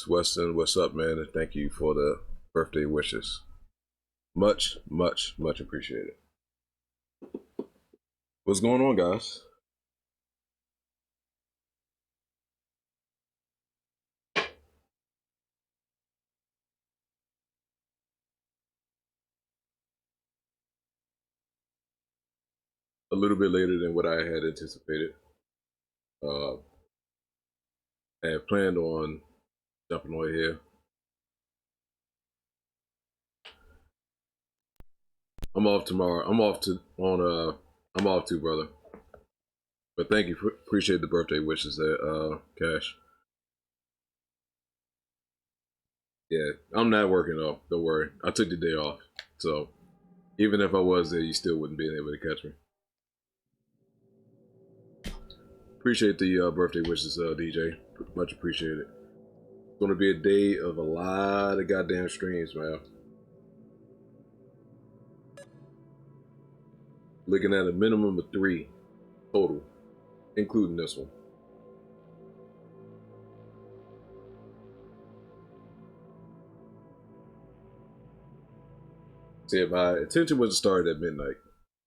Weston, what's up, man? And thank you for the birthday wishes. Much, much, much appreciated. What's going on, guys? A little bit later than what I had anticipated. I had planned on jumping on here. I'm off tomorrow. I'm off too, brother. But thank you. Appreciate the birthday wishes there, Cash. Yeah, I'm not working though. Don't worry. I took the day off, so even if I was there, you still wouldn't be able to catch me. Appreciate the birthday wishes, DJ. Much appreciated. It's gonna be a day of a lot of goddamn streams, man. Looking at a minimum of 3 total, including this one. See, my intention was to start at midnight.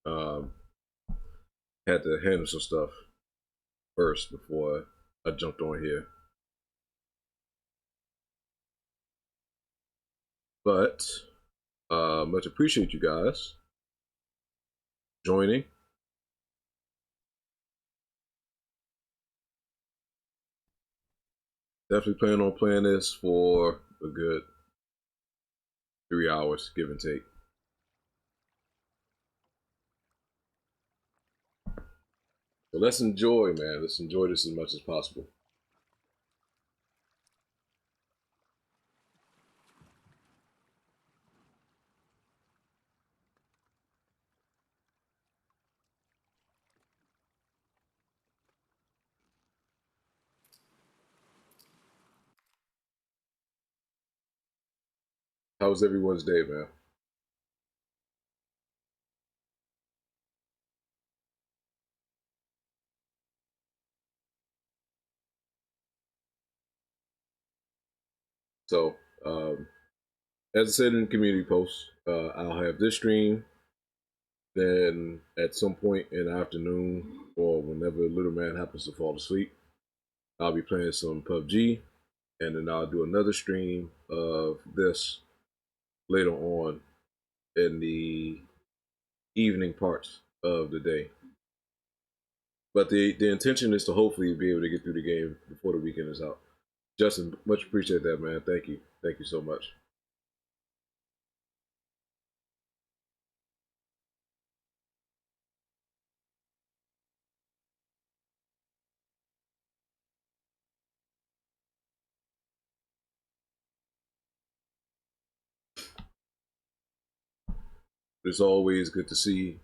Um, had to handle some stuff first before I jumped on here. But much appreciate you guys joining. Definitely plan on playing this for a good 3 hours, give and take. So let's enjoy, man. Let's enjoy this as much as possible. How was everyone's day, man? So, as I said in the community post, I'll have this stream. Then at some point in the afternoon or whenever little man happens to fall asleep, I'll be playing some PUBG, and then I'll do another stream of this later on in the evening parts of the day. But the intention is to hopefully be able to get through the game before the weekend is out. Justin, much appreciate that, man. Thank you. Thank you so much. It's always good to see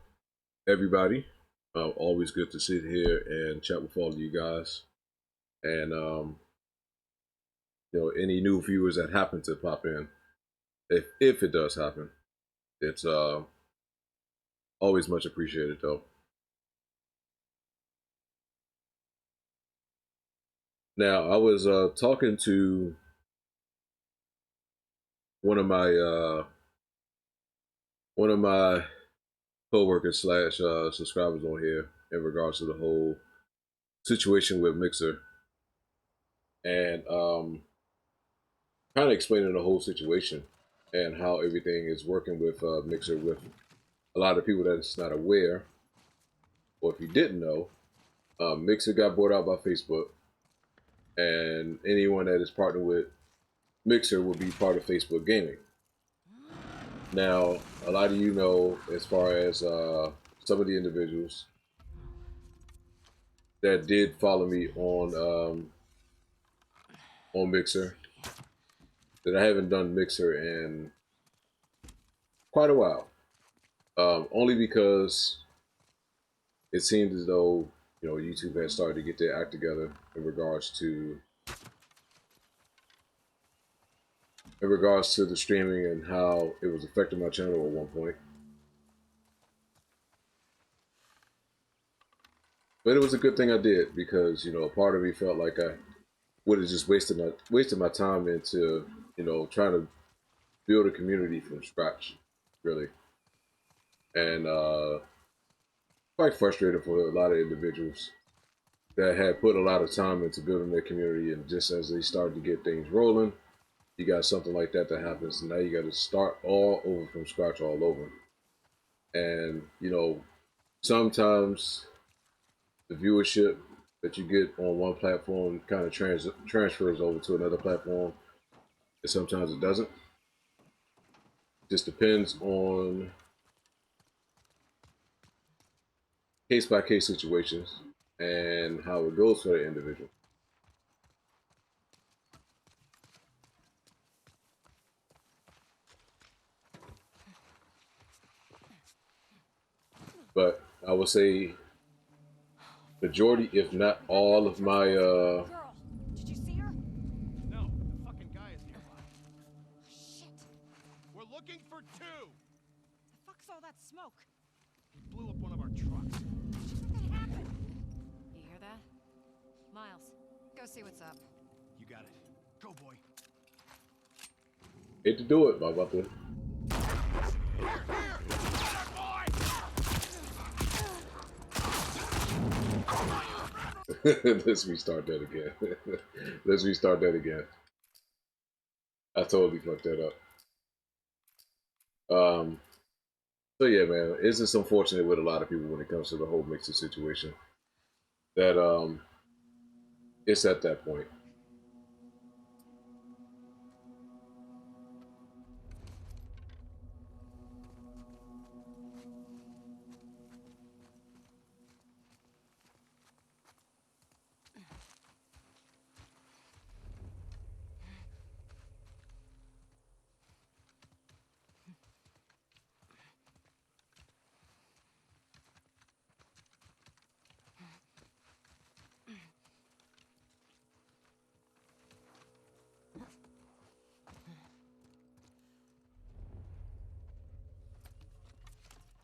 everybody. Always good to sit here and chat with all of you guys. And any new viewers that happen to pop in, if it does happen, it's always much appreciated though. Now I was talking to one of my uh, one of my coworkers slash subscribers on here in regards to the whole situation with Mixer, and kind of explaining the whole situation and how everything is working with Mixer with a lot of people that's not aware, or if you didn't know, Mixer got bought out by Facebook, and anyone that is partnered with Mixer will be part of Facebook Gaming. Now, a lot of you know, as far as some of the individuals that did follow me on Mixer, that I haven't done Mixer in quite a while. Only because it seemed as though YouTube had started to get their act together in regards to the streaming and how it was affecting my channel at one point. But it was a good thing I did because part of me felt like would have just wasted my time into, trying to build a community from scratch, really. And quite frustrated for a lot of individuals that had put a lot of time into building their community, and just as they started to get things rolling, you got something like that that happens, and now you got to start all over from scratch all over. And sometimes the viewership that you get on one platform kind of transfers over to another platform, and sometimes it doesn't. Just depends on case by case situations and how it goes for the individual. But I would say majority, if not all, of my Girl, did you see her? No, the fucking guy is nearby. Shit. We're looking for two. The fuck's all that smoke? He blew up one of our trucks. Shit, what the happened? You hear that? Miles, go see what's up. You got it. Go, boy. hate to do it, but I'm about to. Let's restart that again. Let's restart that again. I totally fucked that up. So yeah, man, it's just unfortunate with a lot of people when it comes to the whole mixer situation that it's at that point.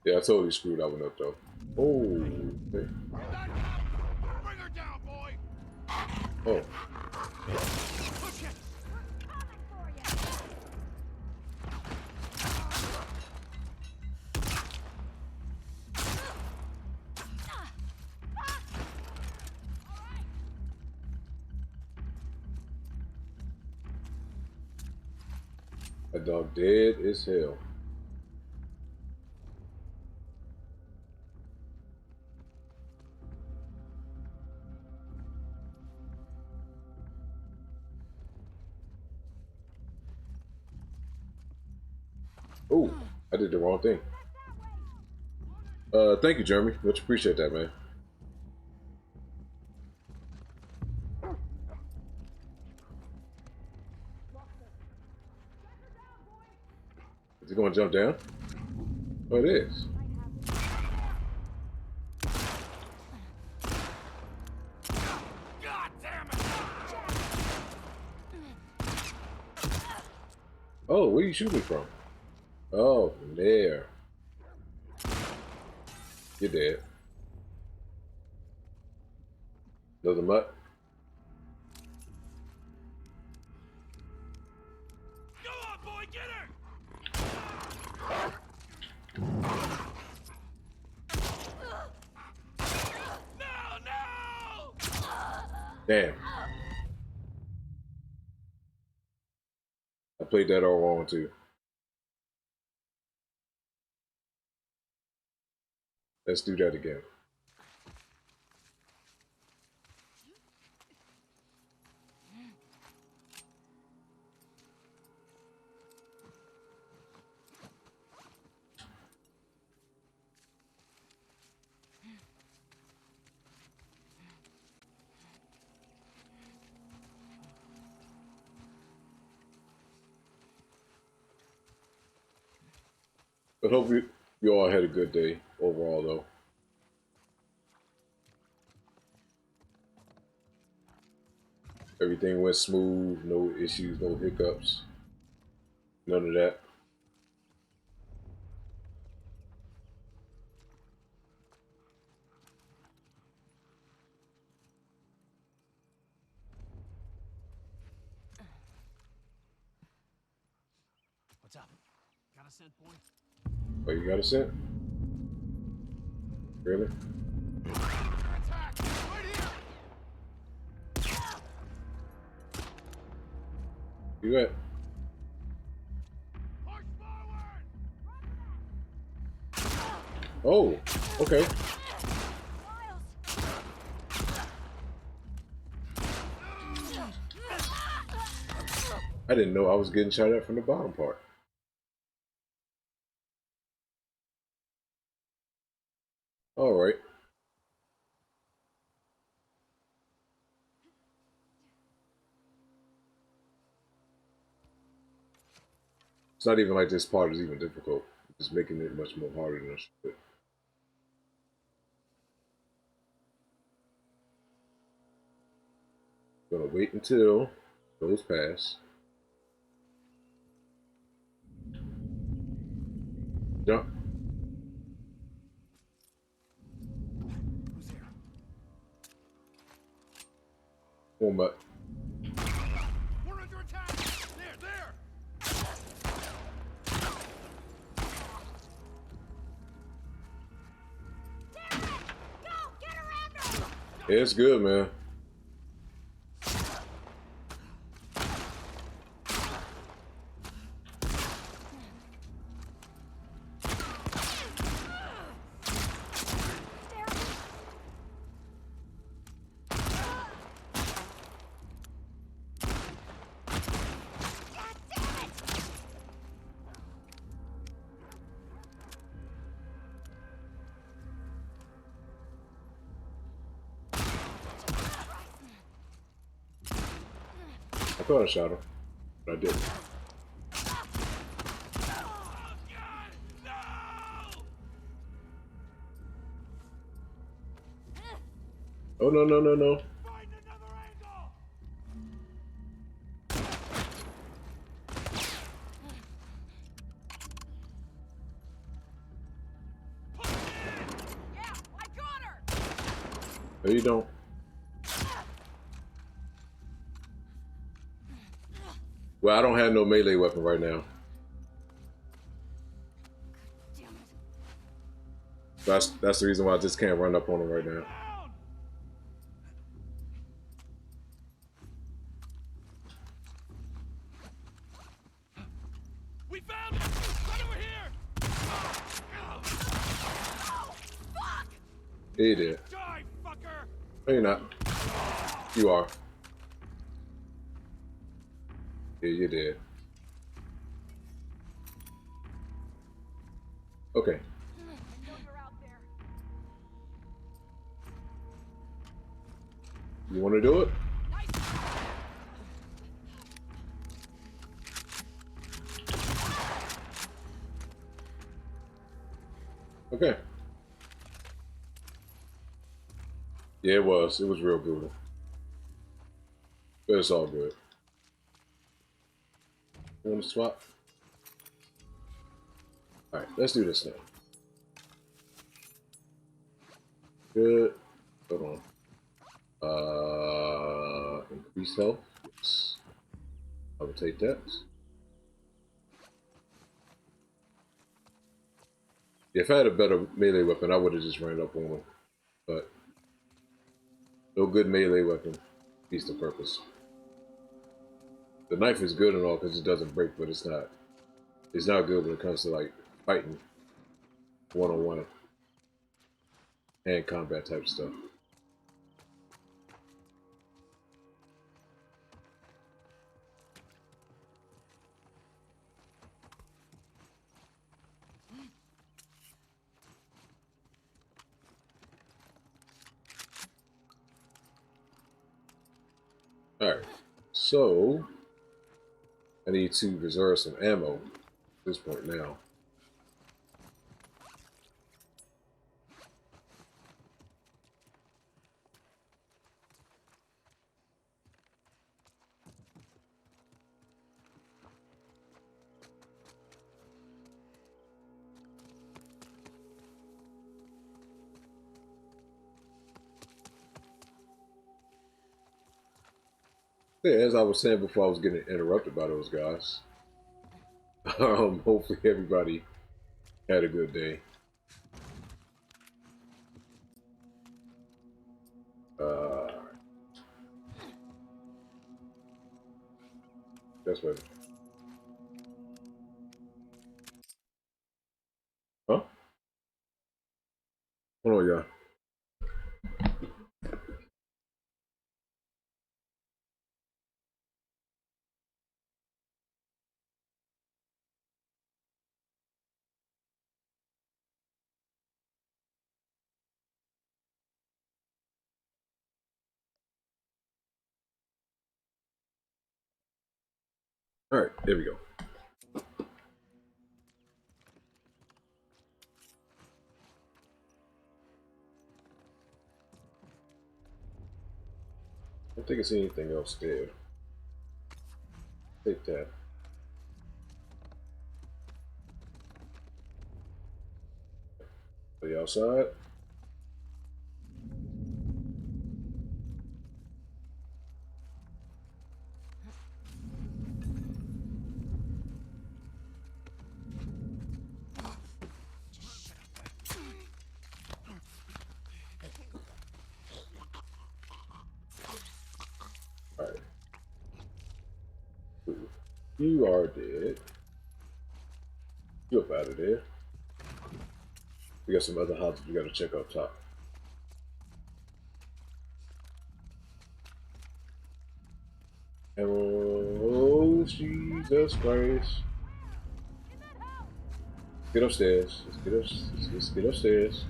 Yeah, I totally screwed that one up though. Oh, okay. Bring her down, boy. Oh, Push it. We're coming for you! that dog dead as hell. Oh, I did the wrong thing. Thank you, Jeremy. Much appreciate that, man. Is he gonna jump down? Oh, it is. God damn it. Oh, where you shooting from? Oh, from there. You're dead. Another mutt. Go on, boy. Get her. No, no. Damn. I played that all wrong too. Let's do that again. But hope you all had a good day overall, though. Everything went smooth, no issues, no hiccups, none of that. What's up? Got a scent, boy? Oh, you got a scent? Really? Under attack! Right here! You at? Push forward! Oh, okay. I didn't know I was getting shot at from the bottom part. All right. It's not even like this part is even difficult. It's making it much more harder than I should. Gonna wait until those pass. Jump. Who's here? Warm up. We're under attack! There! Yeah, it's good, man. I thought I shot him, but I didn't. Oh, God! No! Oh, no, no, no, no. Find another angle! Push in! Yeah, I got her! No, you don't. Well, I don't have no melee weapon right now. Damn it. That's the reason why I just can't run up on him right now. Down! We found it! Right over here! Oh, fuck! Yeah, you did. Die, fucker! No, you're not. You are. Yeah, you did. Okay. I know you're out there. You want to do it? Nice. Okay. Yeah, it was. It was real brutal. But it's all good. You want to swap? Alright, let's do this now. Good. Hold on. Increase health. Yes. I will take that. Yeah, if I had a better melee weapon, I would have just ran up on him. But no good melee weapon defeats the purpose. The knife is good and all because it doesn't break, but it's not. It's not good when it comes to like fighting one-on-one hand combat type stuff. Alright, so I need to reserve some ammo at this point now. Yeah, as I was saying before I was getting interrupted by those guys. Hopefully everybody had a good day. That's what. Huh? Hold on, y'all. All right, there we go. I don't think I see anything else there. Take that. Are you outside? All right. You are dead. You up out of there. We got some other houses we gotta check up top. Oh, Jesus Christ. Get upstairs. Let's get upstairs.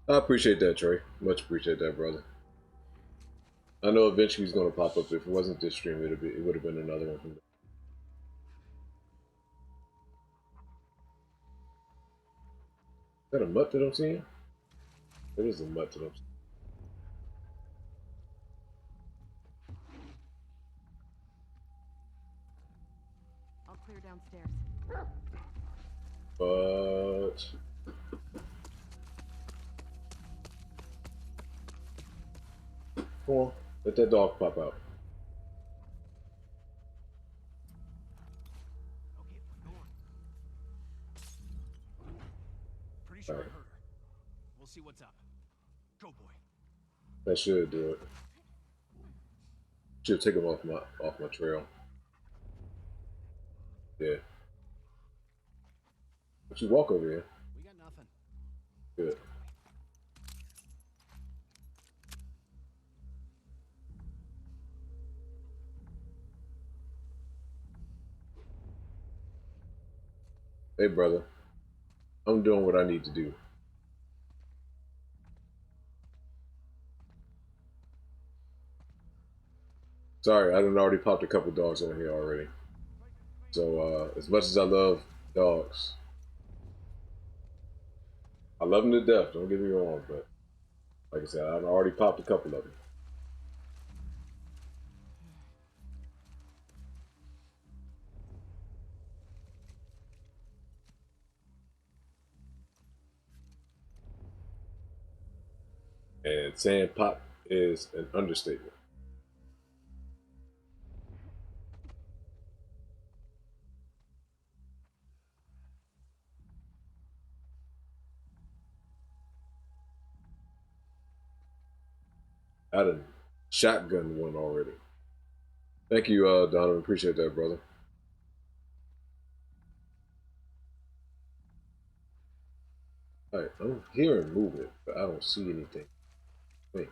I appreciate that, Trey. Much appreciate that, brother. I know eventually he's gonna pop up. If it wasn't this stream, it would have been another one. Is that a mutt that I'm seeing? It is a mutt that I'm seeing. I'll clear downstairs. But come on, let that dog pop out. Okay, we're going. Pretty sure All right, I heard her. We'll see what's up. Go, boy. that should do it. Should take him off my trail. Yeah. But you walk over here. We got nothing. Good. Hey, brother. I'm doing what I need to do. Sorry, I done already popped a couple dogs on here already. So as much as I love dogs, I love them to death. Don't get me wrong, but like I said, I've already popped a couple of them. And saying pop is an understatement. I done shotgun one already. Thank you, Donovan. Appreciate that, brother. All right, I'm hearing movement, but I don't see anything. Wait.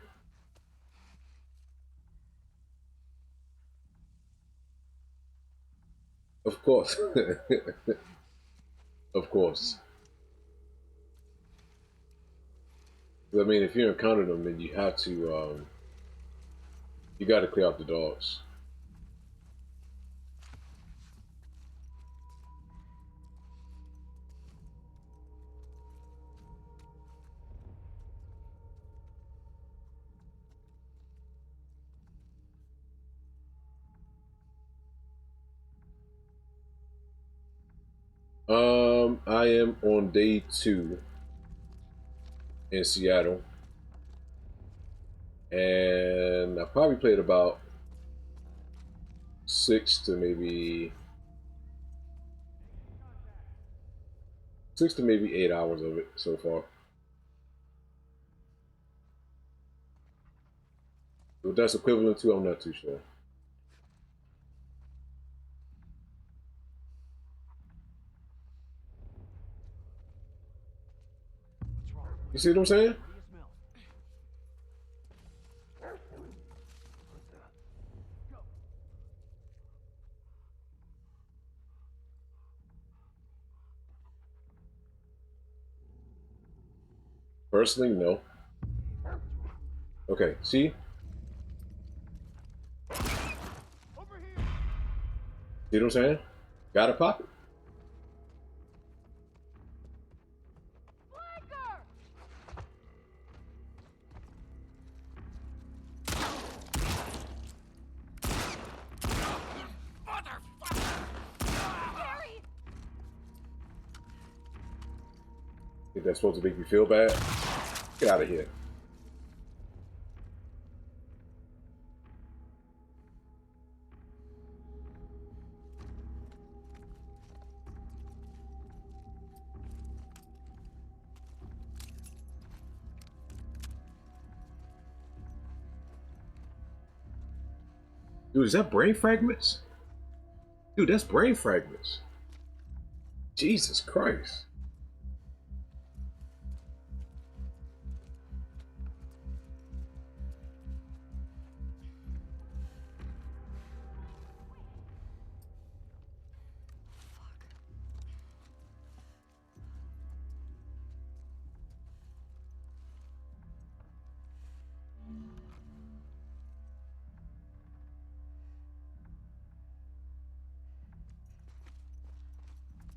Of course. Of course. I mean, if you encounter them, then you have to, you got to clear out the dogs. I am on day 2 in Seattle, and I probably played about 6 to maybe 8 hours of it so far. What that's equivalent to, I'm not too sure. What's wrong? You see what I'm saying? What do you smell? Go. Personally, no. What's wrong? Okay, see? Over here. See what I'm saying? Gotta pop it. Think that's supposed to make me feel bad? Get out of here. Dude, is that brain fragments? Dude, that's brain fragments. Jesus Christ.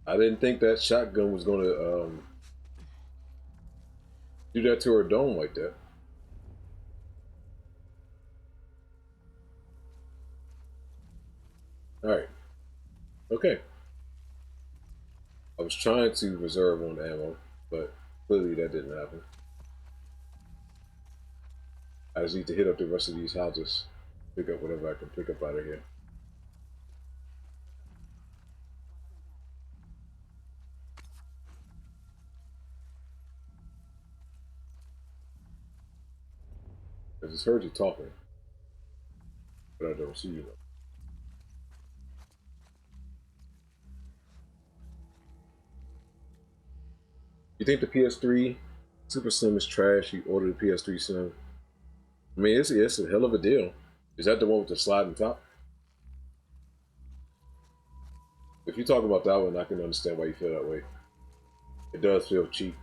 I didn't think that shotgun was gonna do that to her dome like that. Alright. Okay. I was trying to reserve on ammo, but clearly that didn't happen. I just need to hit up the rest of these houses, pick up whatever I can pick up out of here. I just heard you talking, but I don't see you. You think the PS3 Super Slim is trash? You ordered the PS3 Slim. I mean, it's a hell of a deal. Is that the one with the sliding top? If you talk about that one, I can understand why you feel that way. It does feel cheap.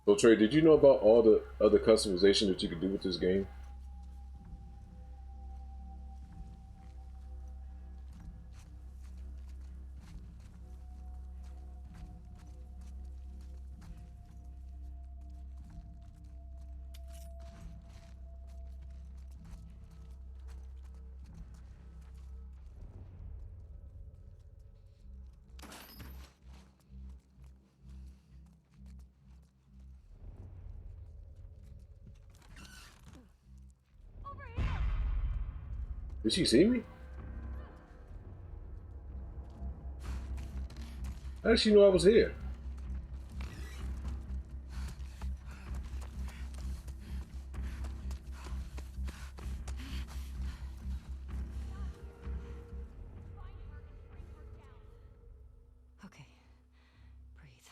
So Trey, did you know about all the other customization that you can do with this game? Did she see me? How did she know I was here? Okay. Breathe.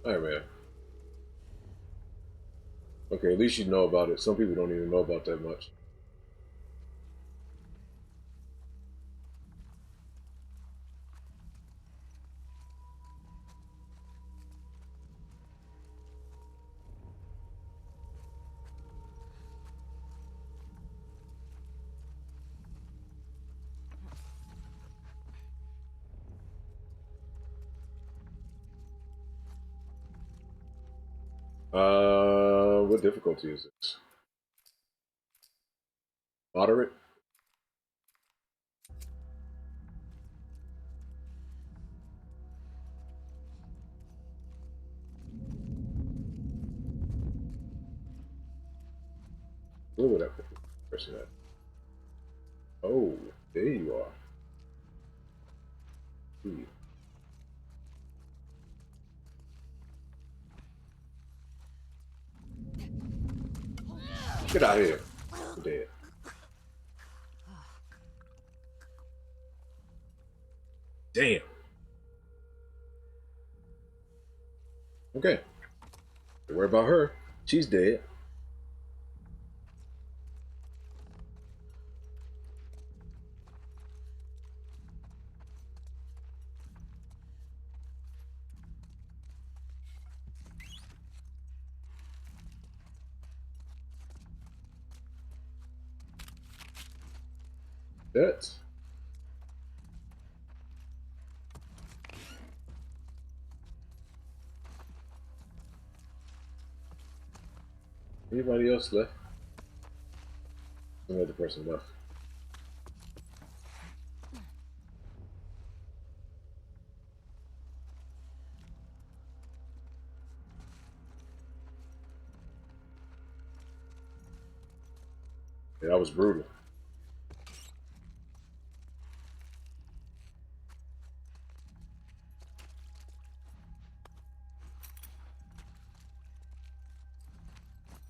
Alright, man. Okay, at least you know about it. Some people don't even know about that much. what difficulty is this? Moderate? Where would that person at? Oh, there you are. Hmm. Get out of here. You're dead. Damn. Okay. Don't worry about her. She's dead. That's anybody else left? Another person left. Yeah, that was brutal.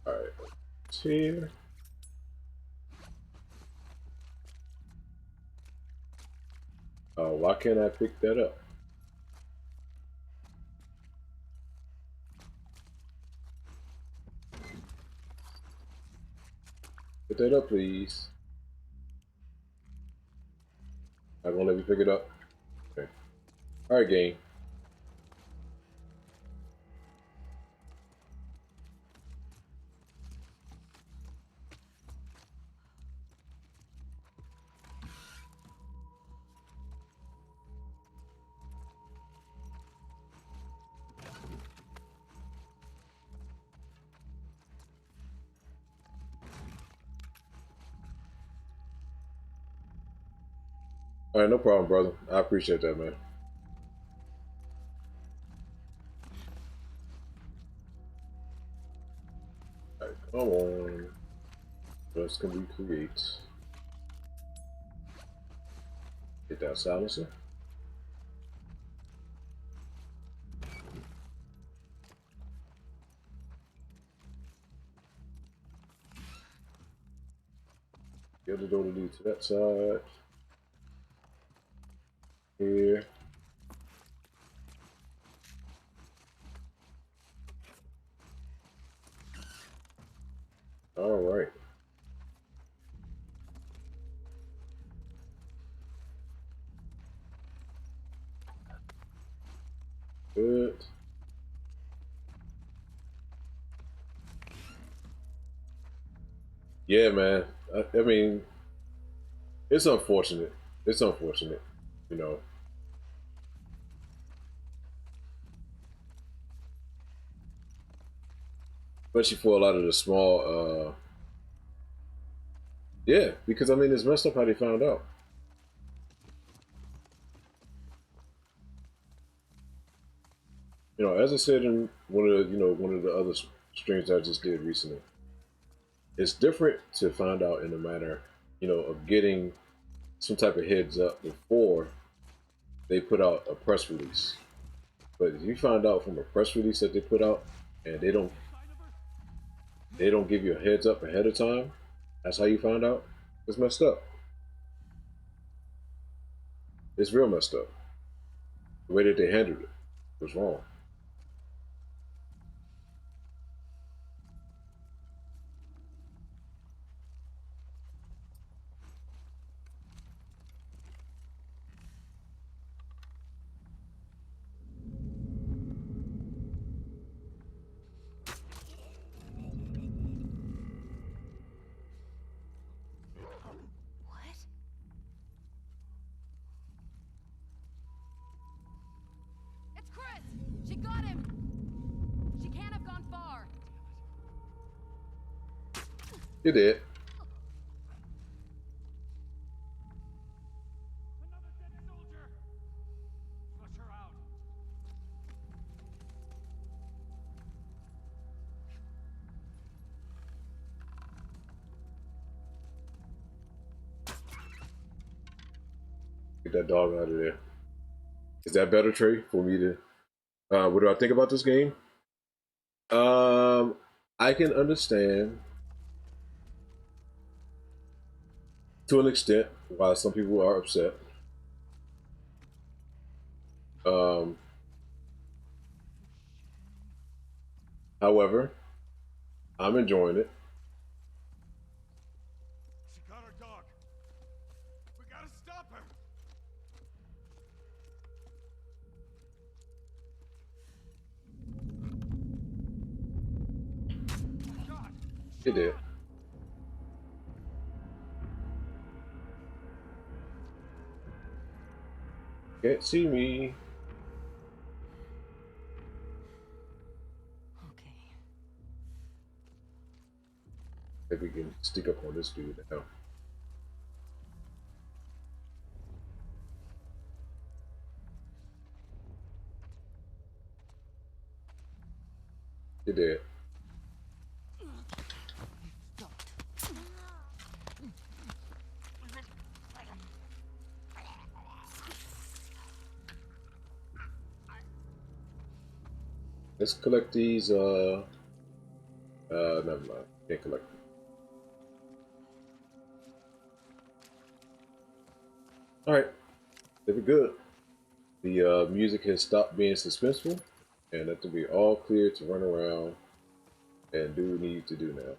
Alright. It's here. Why can't I pick that up? Pick that up, please. I won't let me pick it up. Okay. Alright, game. Alright, no problem, brother. I appreciate that, man. Alright, come on. Let's can we create? Get that silencer. The other door to lead to that side. Here. Alright. Good. Yeah, man. I mean, it's unfortunate. It's unfortunate, you know. Especially for a lot of the small. Yeah, because I mean, it's messed up how they found out. You know, as I said in one of the other streams I just did recently, it's different to find out in a manner, of getting some type of heads up before they put out a press release. But if you find out from a press release that they put out and they don't give you a heads up ahead of time, that's how you find out. It's messed up. It's real messed up. The way that they handled it was wrong. What? It's Chris! You did. Another dead soldier! Flush her out. Get that dog out of there. Is that better, Trey, for me to? What do I think about this game? Um, I can understand to an extent why some people are upset. Um, However, I'm enjoying it. She got our dog. We gotta stop her. Shot! It did. Shot! Can't see me. Okay. If we can stick up on this dude now. It did. Let's collect these. Never mind. Can't collect them. All right. They were good. The music has stopped being suspenseful, and that to be all clear to run around and do what we need to do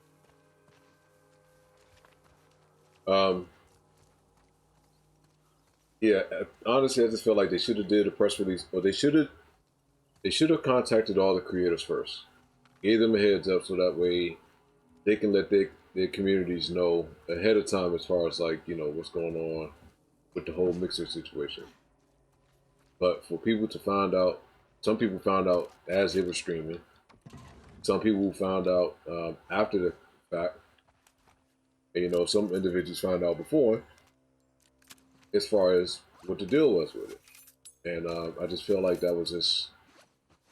now. Yeah, honestly, I just feel like they should have did a press release, or they should have contacted all the creators first, gave them a heads up, so that way they can let their communities know ahead of time as far as like what's going on with the whole mixer situation. But for people to find out, some people found out as they were streaming. Some people found out after the fact. And, some individuals found out before, as far as what the deal was with it. And I just feel like that was just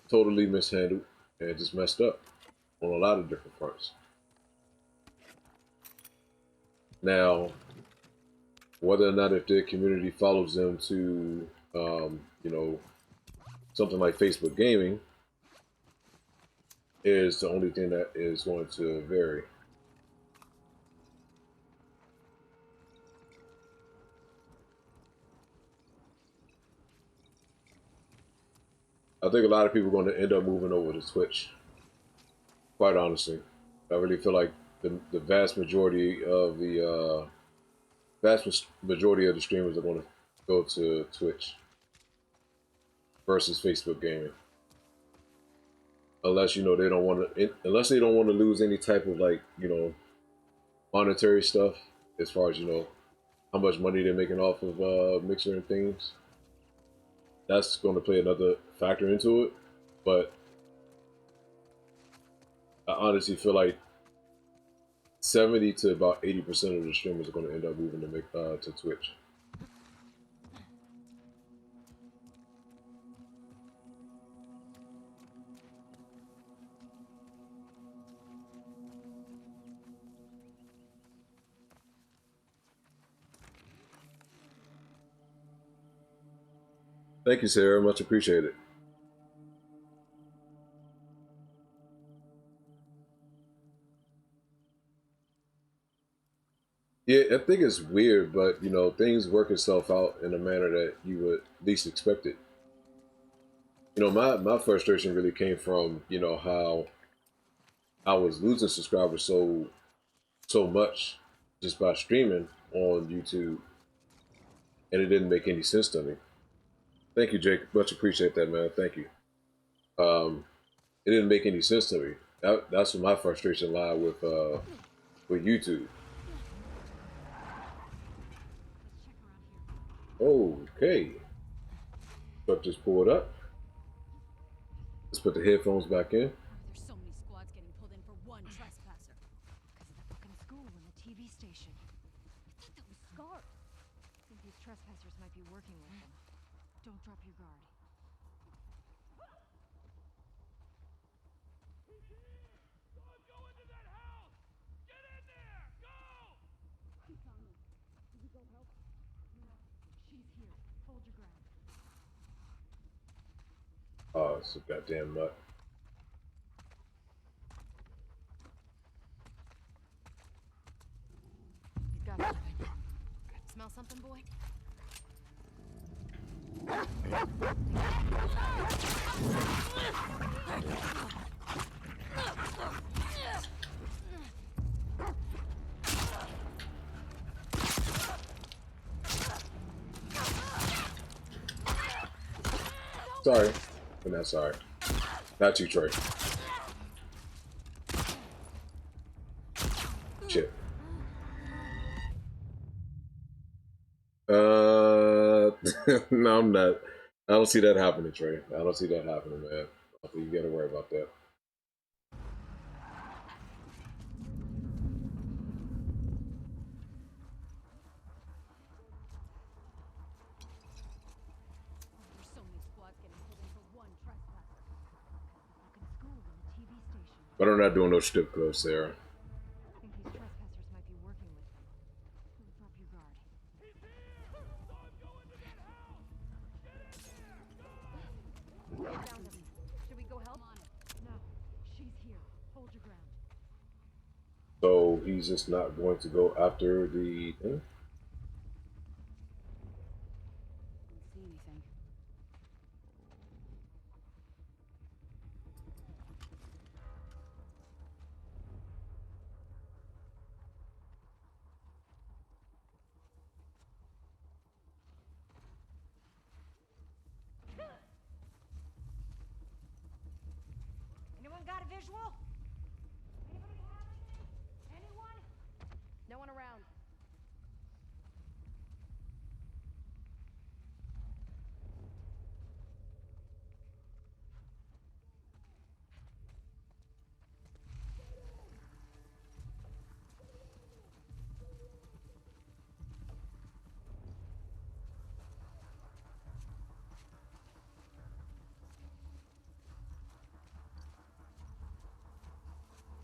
totally mishandled and just messed up on a lot of different fronts. Now, whether or not if their community follows them to, something like Facebook gaming, is the only thing that is going to vary. I think a lot of people are going to end up moving over to Twitch. Quite honestly, I really feel like the vast majority of the majority of the streamers are going to go to Twitch versus Facebook gaming, unless they don't want to, unless they don't want to lose any type of like monetary stuff as far as how much money they're making off of Mixer and things. That's going to play another factor into it, but I honestly feel like 70 to about 80% of the streamers are going to end up moving to Twitch. Thank you, Sarah. Much appreciated. Yeah, I think it's weird, but things work itself out in a manner that you would least expect it. My frustration really came from how I was losing subscribers so much just by streaming on YouTube, and it didn't make any sense to me. Thank you, Jake. Much appreciate that, man. Thank you. It didn't make any sense to me. That's where my frustration lied with YouTube. Let's check around here. Okay, truck just pulled up. Let's put the headphones back in. Why are there so many squads getting pulled in for one trespasser? Because of the fucking school. scars. I think these trespassers might be working with them. Don't drop your guard. He's here! Don't go into that house! Get in there! Go! She's on me. Did we go help? No. She's here. Hold your ground. Oh, it's a goddamn nut. He's got something. Smell something, boy? Sorry, but not sorry. Not you, Trey. Shit. No, I'm not. I don't see that happening, Trey. I don't see that happening, man. I think you gotta worry about that. There's so many squads getting pulled in for one trespasser. Fucking school and the TV station. But I'm not doing no strip clubs, Sarah. I think these trespassers might be working with them. Don't drop your guard. He's here! Don't go into that house! Get in there! Go! I found him. Should we go help? On it. No. She's here. Hold your ground. So he's just not going to go after the thing? Didn't see anything. Anyone got a visual? Anybody have anything? Anyone? No one around.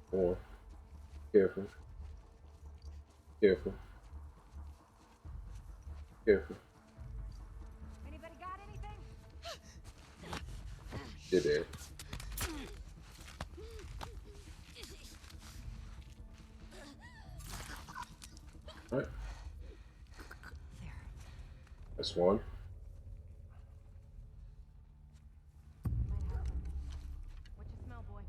Come on. Careful. Careful. Careful. Anybody got anything? You're dead. Alright. There. That's one. Might have something. What you smell, boy?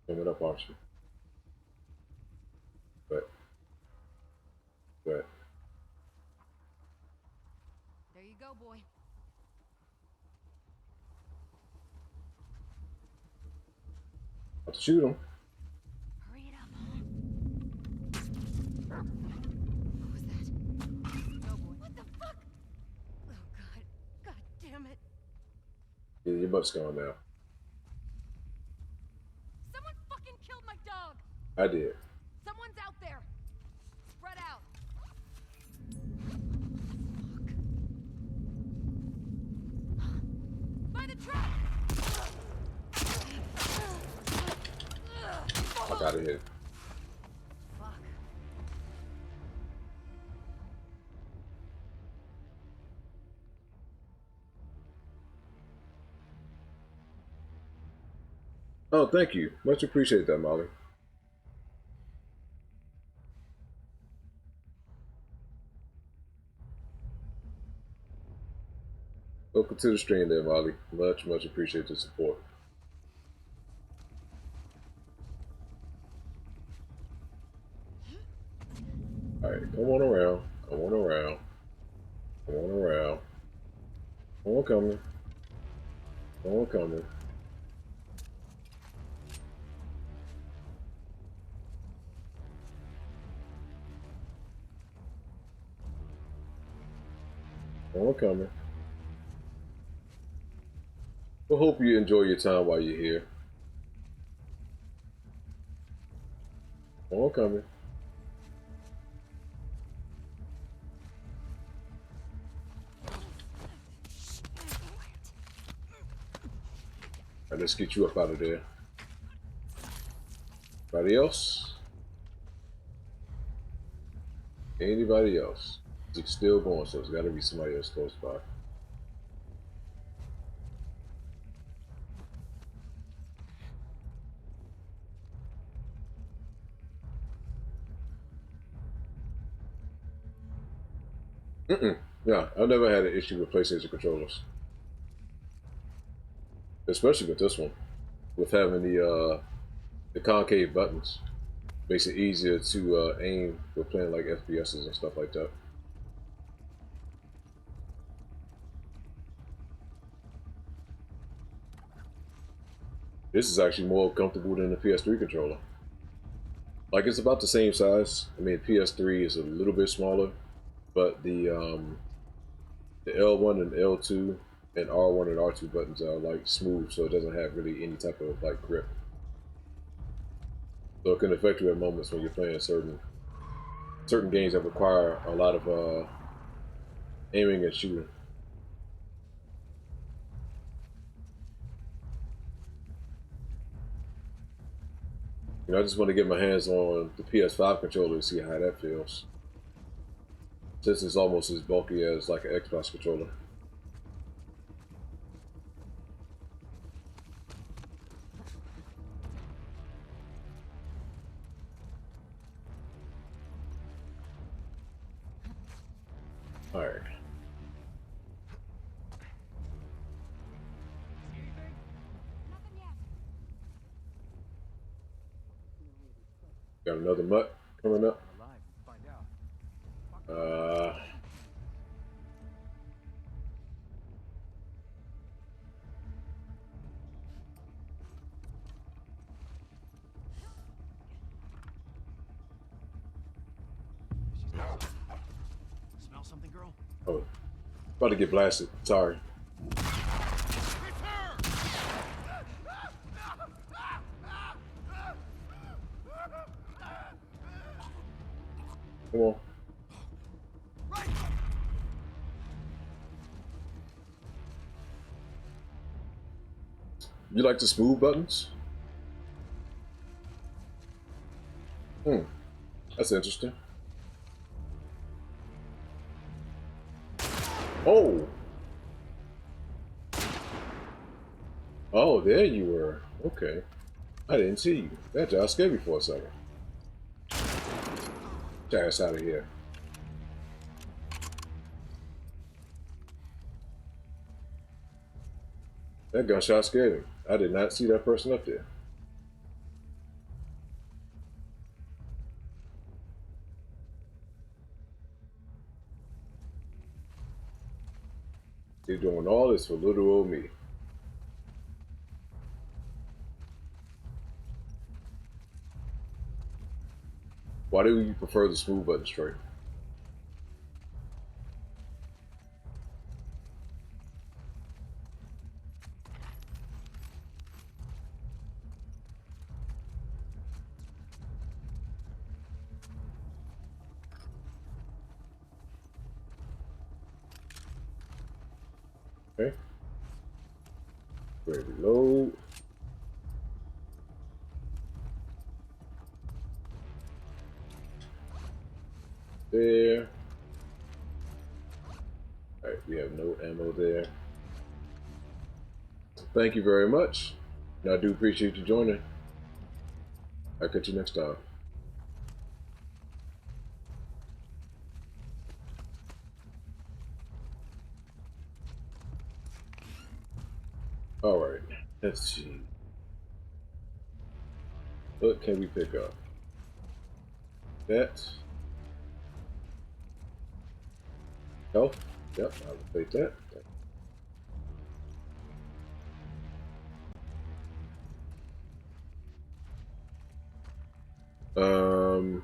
Coming up, aren't you? But. There you go, boy. About to shoot him. Hurry it up. What was that? Go, boy. What the fuck? Oh, God. God damn it. Yeah, your butt's gone now. Someone fucking killed my dog. I did. Someone's out there. Spread out. Fuck. By the truck. Fuck out of here. Fuck. Oh, thank you. Much appreciate that, Molly. Welcome to the stream there, Molly. Much appreciate the support. Alright, come on around. Come on around. Come on around. Come on coming. Come on coming. Come on coming. We hope you enjoy your time while you're here. Homecoming. Alright, let's get you up out of there. Anybody else? Anybody else? It's still going, so it's got to be somebody else close by. Yeah, I've never had an issue with PlayStation controllers, especially with this one, with having the concave buttons. Makes it easier to aim for playing like FPSs and stuff like that. This is actually more comfortable than the PS3 controller. Like it's about the same size. I mean, PS3 is a little bit smaller, but the L1 and L2 and R1 and R2 buttons are like smooth, so it doesn't have really any type of like grip. So it can affect you at moments when you're playing certain games that require a lot of aiming and shooting. You know, I just want to get my hands on the PS5 controller to see how that feels. Since it's almost as bulky as like an Xbox controller. Alright. Nothing yet. Got another mutt coming up. Alive, find out. Uh, She's got something. Smell something, girl? oh, about to get blasted. Sorry. It's her! Come on. Right! You like the smooth buttons? That's interesting. Oh! Oh, there you were. Okay. I didn't see you. That just scared me for a second. Get your ass out of here. That gunshot scared me. I did not see that person up there. They're doing all this for little old me. Why do you prefer the smooth button straight? Okay. Ready to load. There. Alright, we have no ammo there. Thank you very much. And I do appreciate you joining. I'll catch you next time. Alright, let's see. What can we pick up? That. Health. Yep, I'll take that. Um,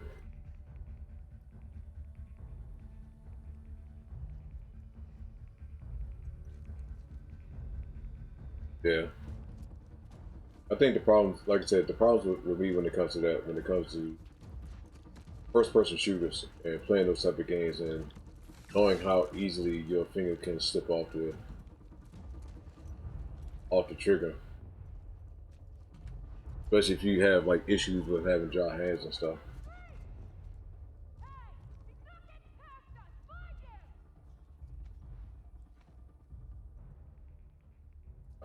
yeah. I think the problems, like I said, the problems with me when it comes to that, when it comes to first-person shooters and playing those type of games and knowing how easily your finger can slip off the trigger, especially if you have like issues with having dry hands and stuff.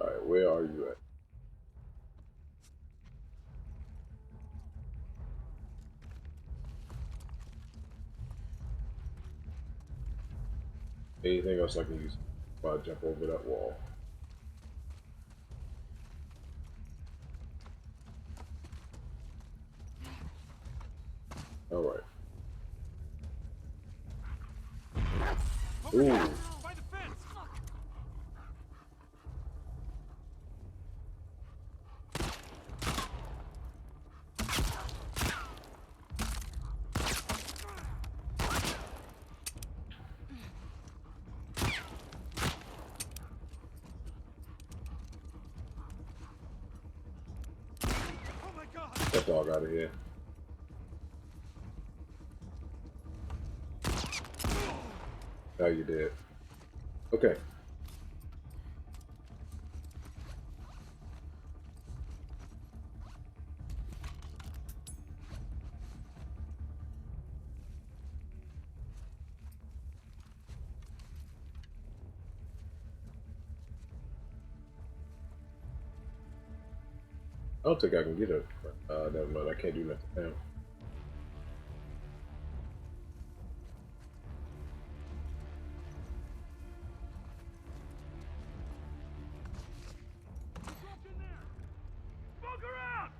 All right, where are you at? Anything else I can use? If I jump over that wall. All right. Over here, Ooh, by the fence. Oh my God! get that dog out of here. Now you're dead. Okay. I don't think I can get it. Never mind. I can't do nothing now. Dropped in there. Smoke around.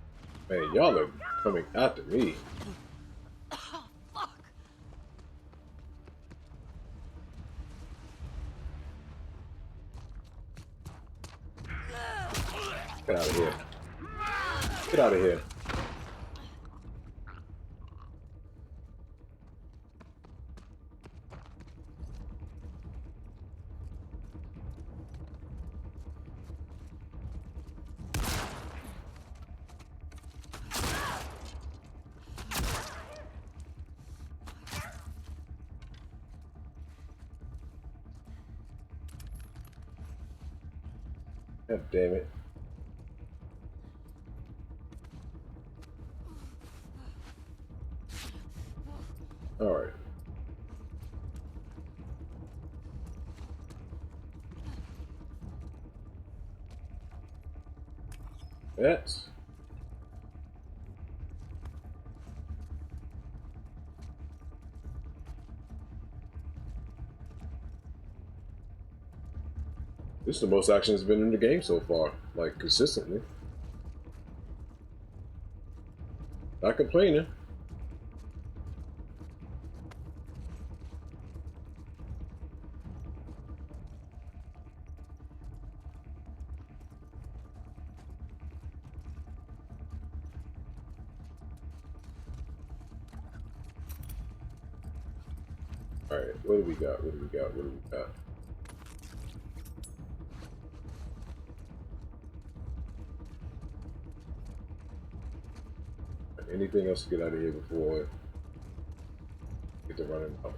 Man, y'all are coming after me. Get out of here. Get out of here. God damn it. All right. That's this is the most action that's been in the game so far, like consistently. Not complaining. All right, what do we got? What do we got? What do we got? Anything else to get out of here before I get to running out?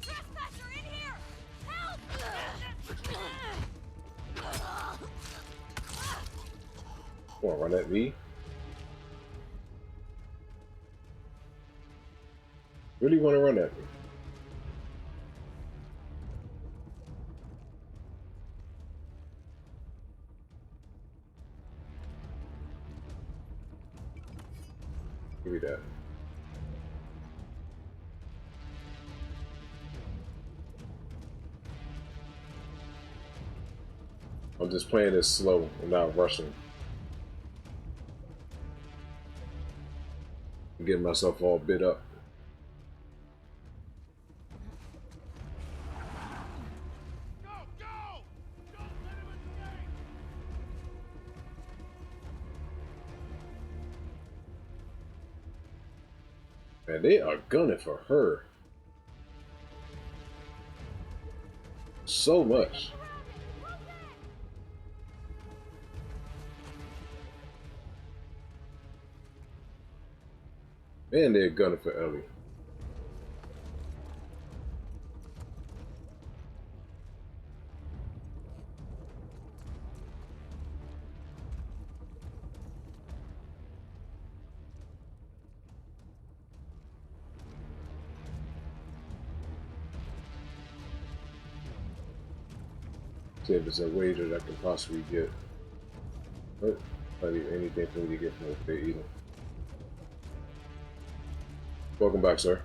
Trespasser in here! Help! Want to run at me? Really want to run at me? Give me that. I'm just playing this slow and not rushing. I'm getting myself all bit up. Man, they are gunning for her so much. Man, they're gunning for Ellie. See if it's a wager that I can possibly get. But I need anything for me to get from over there either. Welcome back, sir.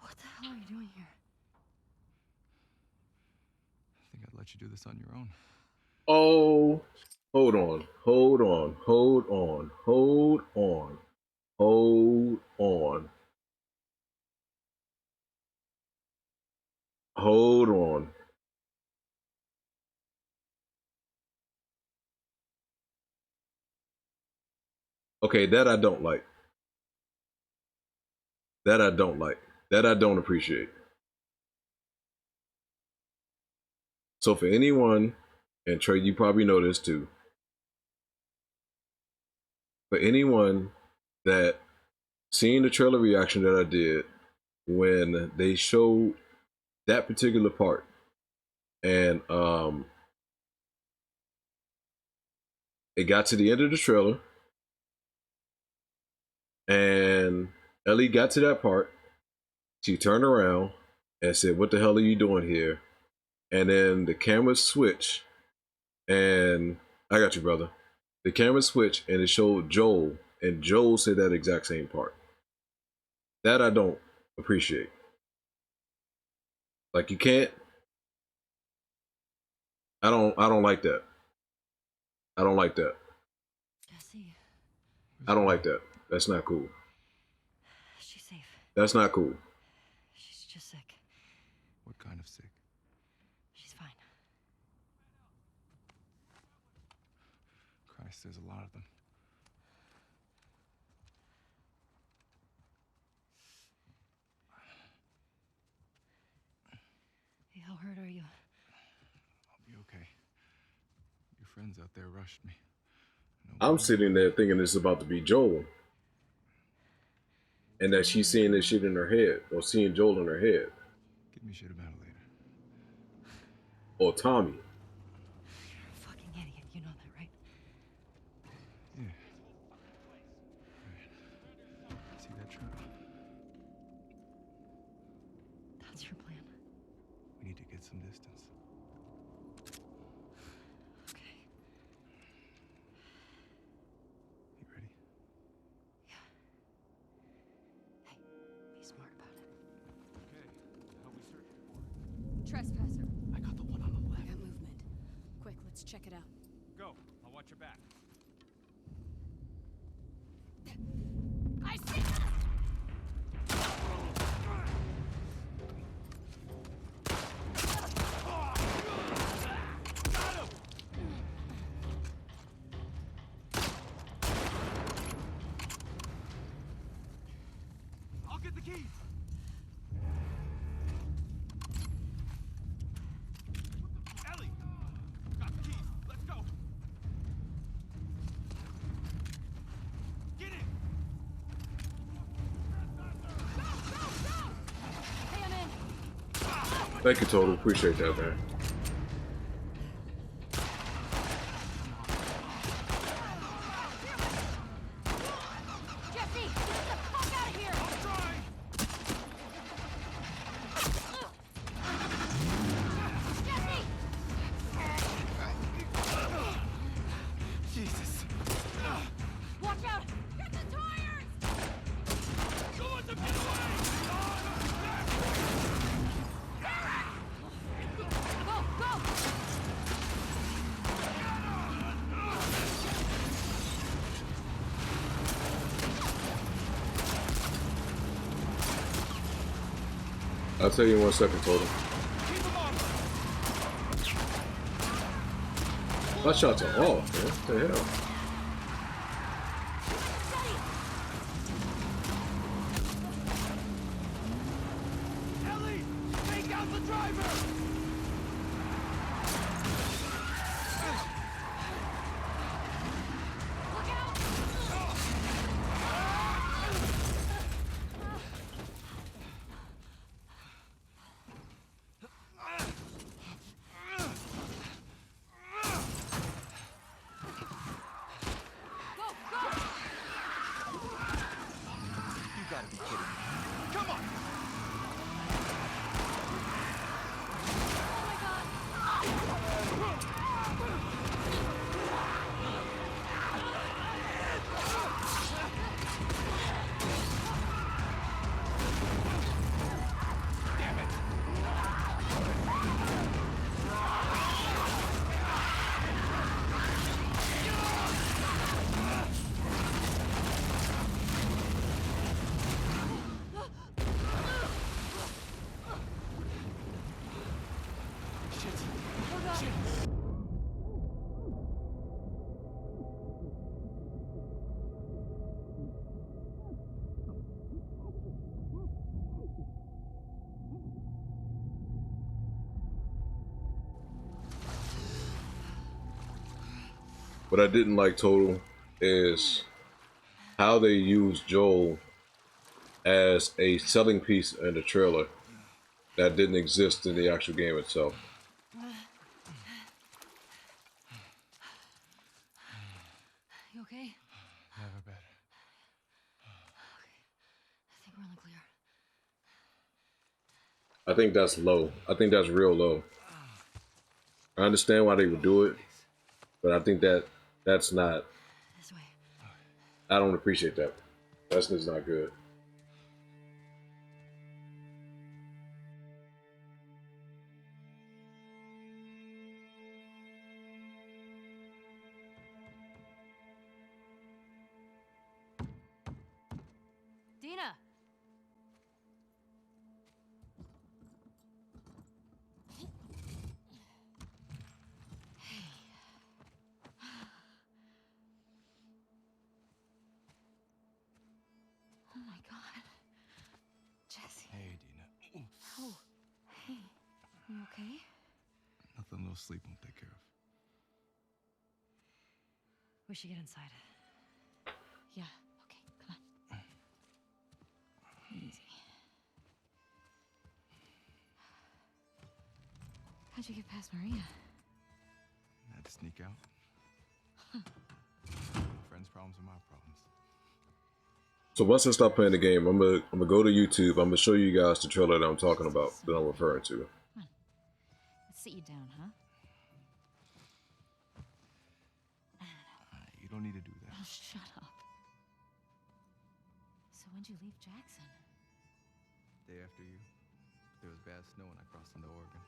What the hell are you doing here? I think I'd let you do this on your own. Oh, hold on, hold on, hold on, hold on, hold on, hold on. Okay, that I don't like. That I don't like. That I don't appreciate. So for anyone, and Trey, you probably know this too. For anyone that seen the trailer reaction that I did when they showed that particular part, and it got to the end of the trailer, and Ellie got to that part. She turned around and said, "What the hell are you doing here?" And then the camera switched, and I got you, brother. The camera switched, and it showed Joel, and Joel said that exact same part. That I don't appreciate. Like you can't. I don't like that. I don't like that. Jesse, I don't like that. That's not cool. she's safe. That's not cool. She's just sick. What kind of sick? She's fine. Christ, there's a lot of them. Hey, how hurt are you? I'll be okay. Your friends out there rushed me. No I'm blood. sitting there thinking it's about to be Joel, and that she's seeing this shit in her head, or seeing Joel in her head, Give me shit about it later. or Tommy. You're a fucking idiot. You know that, right? Yeah. Right. See that truck? That's your plan. We need to get some distance. Okay. You ready? Yeah. Hey, be smart about it. Okay, how we searching for? Trespasser. I got the one on the I left. got movement. Quick, let's check it out. Go. I'll watch your back. I see. I'll get the keys. Ellie, got the keys. Let's go. Get in. Hey, I'm in. Thank you, Total. Appreciate that, man. Jesse, get the fuck out of here. I'll try. Jesse! Jesus. Watch out! Hit the tires! Don't let them get away. I'll tell you in 1 second, total. Keep him on. My shots are off, man. What the hell? Ellie, take out the driver. Look out! Go, go! You gotta be kidding me. Come on. Oh my god! Damn it. Shit. Oh god! What I didn't like total is how they used Joel as a selling piece in the trailer that didn't exist in the actual game itself. You okay? Never better. I think we're in the clear. I think that's low. I think that's real low. I understand why they would do it, but I think that that's not. This way. I don't appreciate that. That's just not good. Dina! Oh my god. Jesse. Hey, Dina. Oh. Hey. You okay? Nothing a little sleep won't take care of. We should get inside. Yeah, okay, come on. Easy. How'd you get past Maria? Had to sneak out. Friends' problems are my problems. So once I stop playing the game, I'm gonna go to YouTube. I'm gonna show you guys the trailer that I'm talking about, that I'm referring to. Come on. Let's sit you down, huh? You don't need to do that. Oh, shut up. So when'd you leave Jackson? Day after you, there was bad snow and I crossed into Oregon.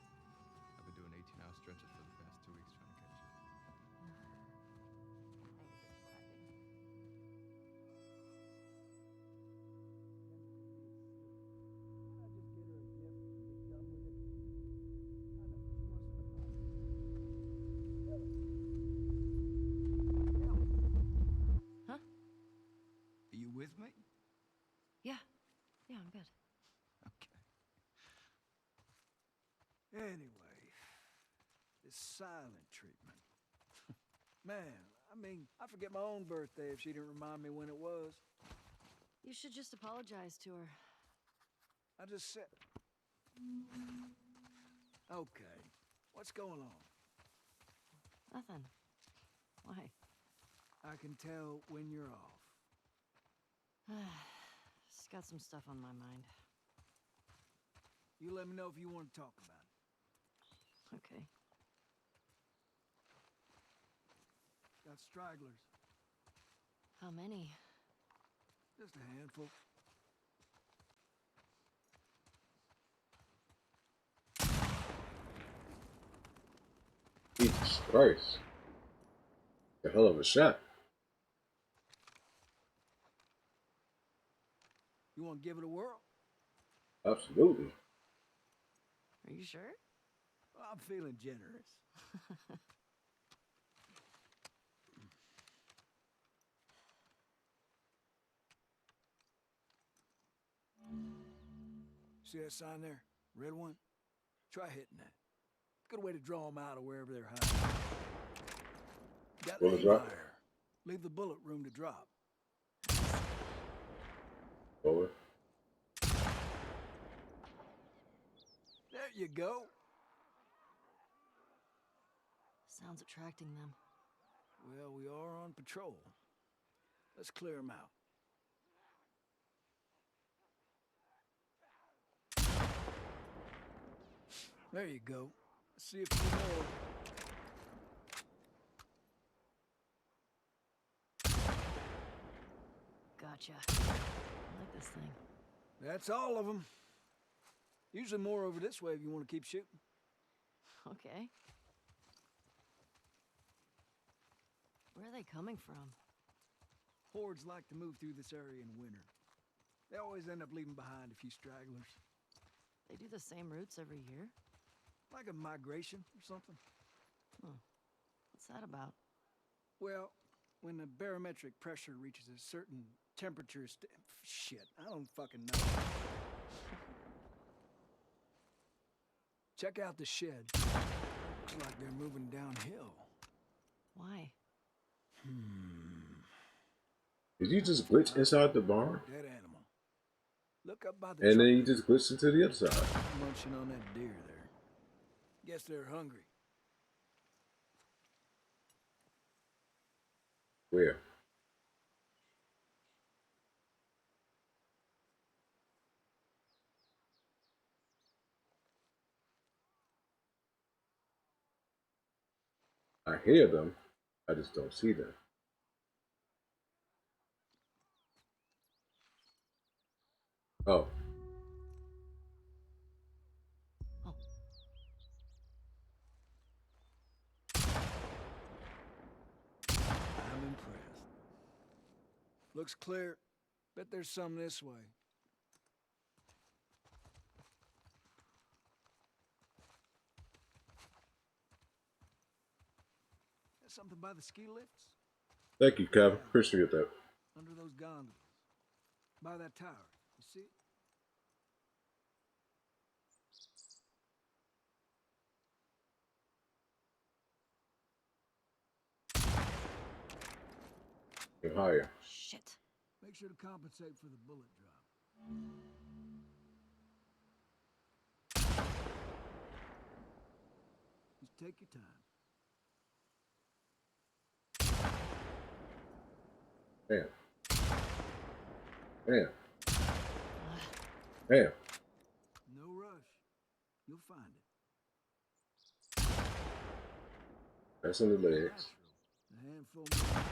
I've been doing 18-hour stretches for the past 2 weeks trying to catch you. Huh? Are you with me? Yeah. Yeah, I'm good. Okay. Anyway, this silent treatment. Man, I mean, I forget my own birthday if she didn't remind me when it was. You should just apologize to her. I just said... Okay, what's going on? Nothing. Why? I can tell when you're off. Just got some stuff on my mind. You let me know if you want to talk about it. Okay. Got stragglers. How many? Just a handful. Jesus Christ. A hell of a shot. You want to give it a whirl? Absolutely. Are you sure? Well, I'm feeling generous. See that sign there? Red one? Try hitting that. Good way to draw them out of wherever they're hiding. Got Bullet aim drop. higher. Leave the bullet room to drop. Forward. There you go. Sounds attracting them. Well, we are on patrol. Let's clear them out. There you go. Let's see if you know. Gotcha. I like this thing. That's all of them. Usually more over this way if you want to keep shooting. Okay. Where are they coming from? Hordes like to move through this area in winter. They always end up leaving behind a few stragglers. They do the same routes every year? Like a migration or something. What's that about? Well, when the barometric pressure reaches a certain temperature shit, I don't fucking know. Check out the shed. Looks like they're moving downhill. Why? Did you just glitch inside the barn? Dead animal. Look up by the And truck. then you just glitched into the other side. Munching on that deer there. Guess they're hungry. Where? I hear them. I just don't see them. Oh. Oh. I'm impressed. Looks clear. Bet there's some this way. There's something by the ski lifts? Thank you, Kevin. Appreciate that. Under those gondolas. By that tower. You see it? Get higher. Shit. Make sure to compensate for the bullet drop. Just take your time. Damn. Damn. Damn. No rush. You'll find it. That's in the legs. Natural. A handful more.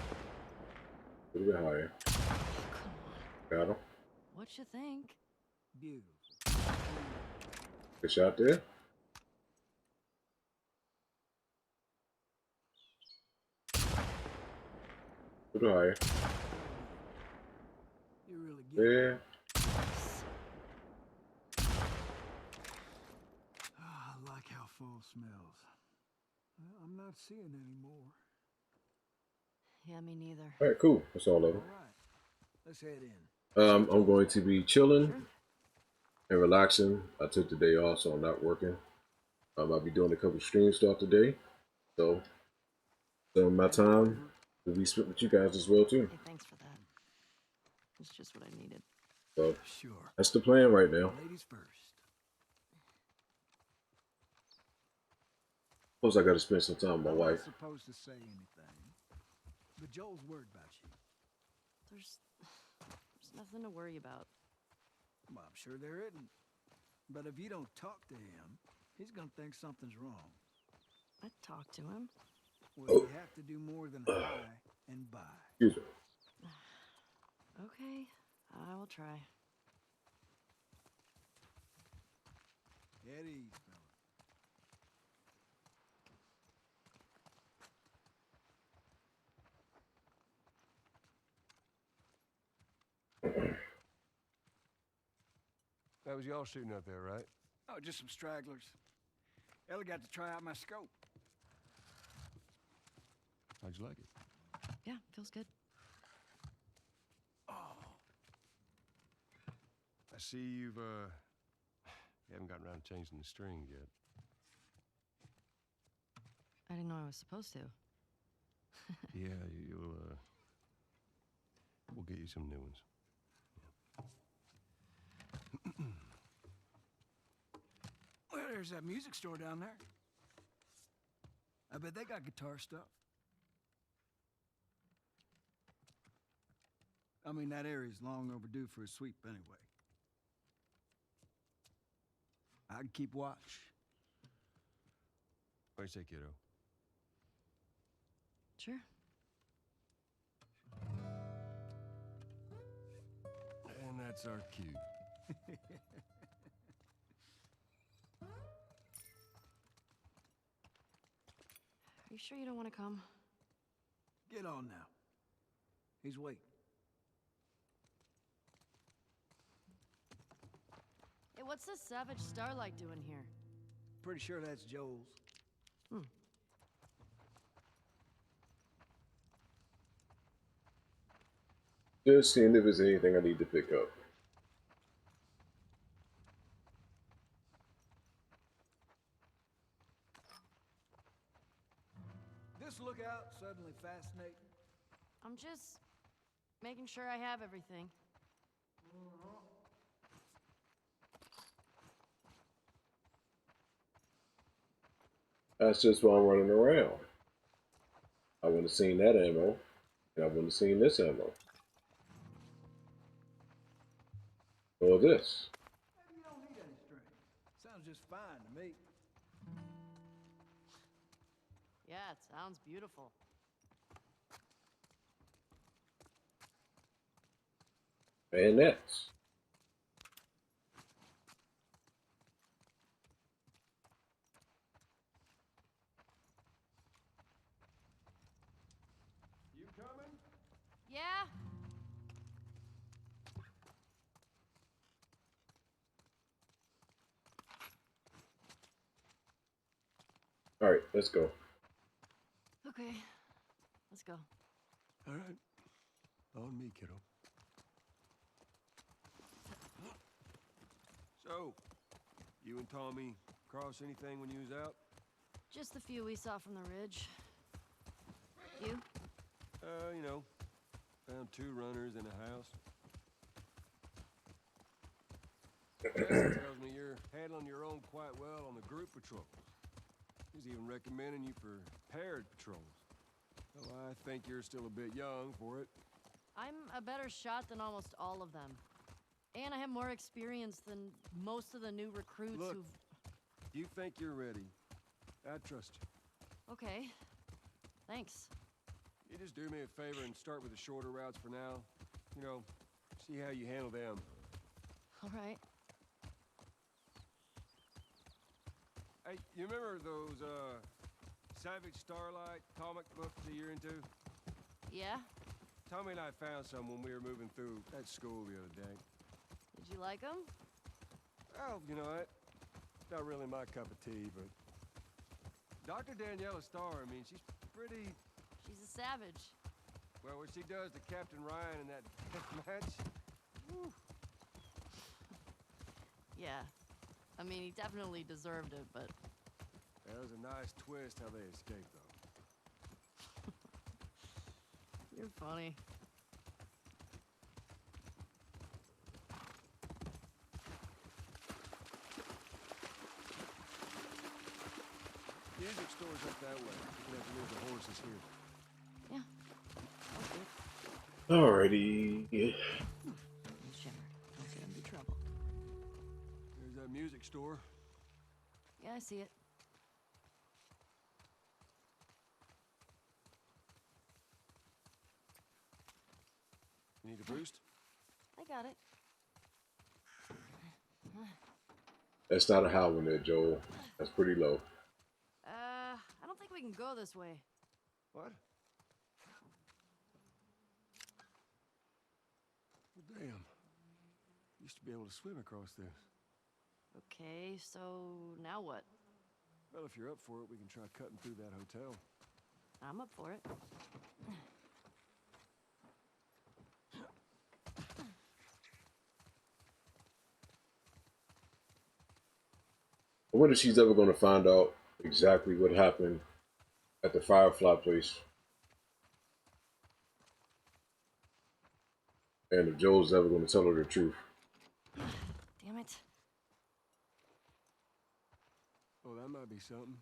A little bit higher. Come on. Got him. What you think? Beautiful. Good shot there. A little higher. You really get it. There. Ah, I like how fall smells. Well, I'm not seeing any more. Yeah, me neither. All right, cool. That's all of All them. right. Let's head in. I'm going to be chilling Sure. and relaxing. I took the day off, so I'm not working. I'll be doing a couple streams throughout the day. So some of my time will be spent with you guys as well too. Hey, thanks for that. It's just what I needed. So Sure. that's the plan right now. Ladies first. Plus, I got to spend some time with my I'm wife. not supposed to say anything, but Joel's worried about you. There's nothing to worry about. Well, I'm sure there isn't. But if you don't talk to him, he's gonna think something's wrong. I talked to him. Well, you have to do more than hi and bye. Excuse me. Okay, I will try. At ease, fella. That was y'all shooting up there, right? Oh, just some stragglers. Ellie got to try out my scope. How'd you like it? Yeah, feels good. Oh, I see you haven't gotten around to changing the strings yet. I didn't know I was supposed to. Yeah, we'll get you some new ones. well, there's that music store down there. I bet they got guitar stuff. I mean, that area's long overdue for a sweep anyway. I'd keep watch. What do you say, kiddo? Sure. And that's our cue. Are you sure you don't want to come? Get on now. He's waiting. Hey, what's this savage starlight doing here? Pretty sure that's Joel's. Just seeing if there's anything I need to pick up. This lookout suddenly fascinating. I'm just making sure I have everything. That's just why I'm running around. I wouldn't have seen that ammo, and I wouldn't have seen this ammo. Or this. Maybe you don't need any strings. Sounds just fine to me. Yeah, it sounds beautiful. And that's. You coming? Yeah? Alright, let's go. Okay, let's go. All right. On me, kiddo. So, you and Tommy cross anything when you was out? Just the few we saw from the ridge. You? You know, found 2 runners in a house. Jesse tells me you're handling your own quite well on the group patrols. He's even recommending you for paired patrols. Though I think you're still a bit young for it. I'm a better shot than almost all of them. And I have more experience than most of the new recruits Look. who've... You think you're ready. I trust you. Okay. Thanks. You just do me a favor and start with the shorter routes for now. You know, see how you handle them. All right. Hey, you remember those, Savage Starlight comic books that you're into? Yeah? Tommy and I found some when we were moving through that school the other day. Did you like them? Oh, you know what? Not really my cup of tea, but... Dr. Daniela Starr, I mean, she's pretty... She's a savage. Well, what she does to Captain Ryan in that match... Whew. Yeah. I mean, he definitely deserved it, but... That was a nice twist how they escaped, though. You're funny. Music store's up that way. You can have to leave the horses here. Yeah. Sounds good. Alrighty. Shimmer. Don't get into trouble. There's that music store. Yeah, I see it. You need a boost? I got it. That's not a high one there, Joel. That's pretty low. I don't think we can go this way. What? Well, damn. Used to be able to swim across this. Okay, so now what? Well, if you're up for it, we can try cutting through that hotel. I'm up for it. I wonder if she's ever going to find out exactly what happened at the Firefly place, and if Joel's ever going to tell her the truth. Damn it. Oh, that might be something.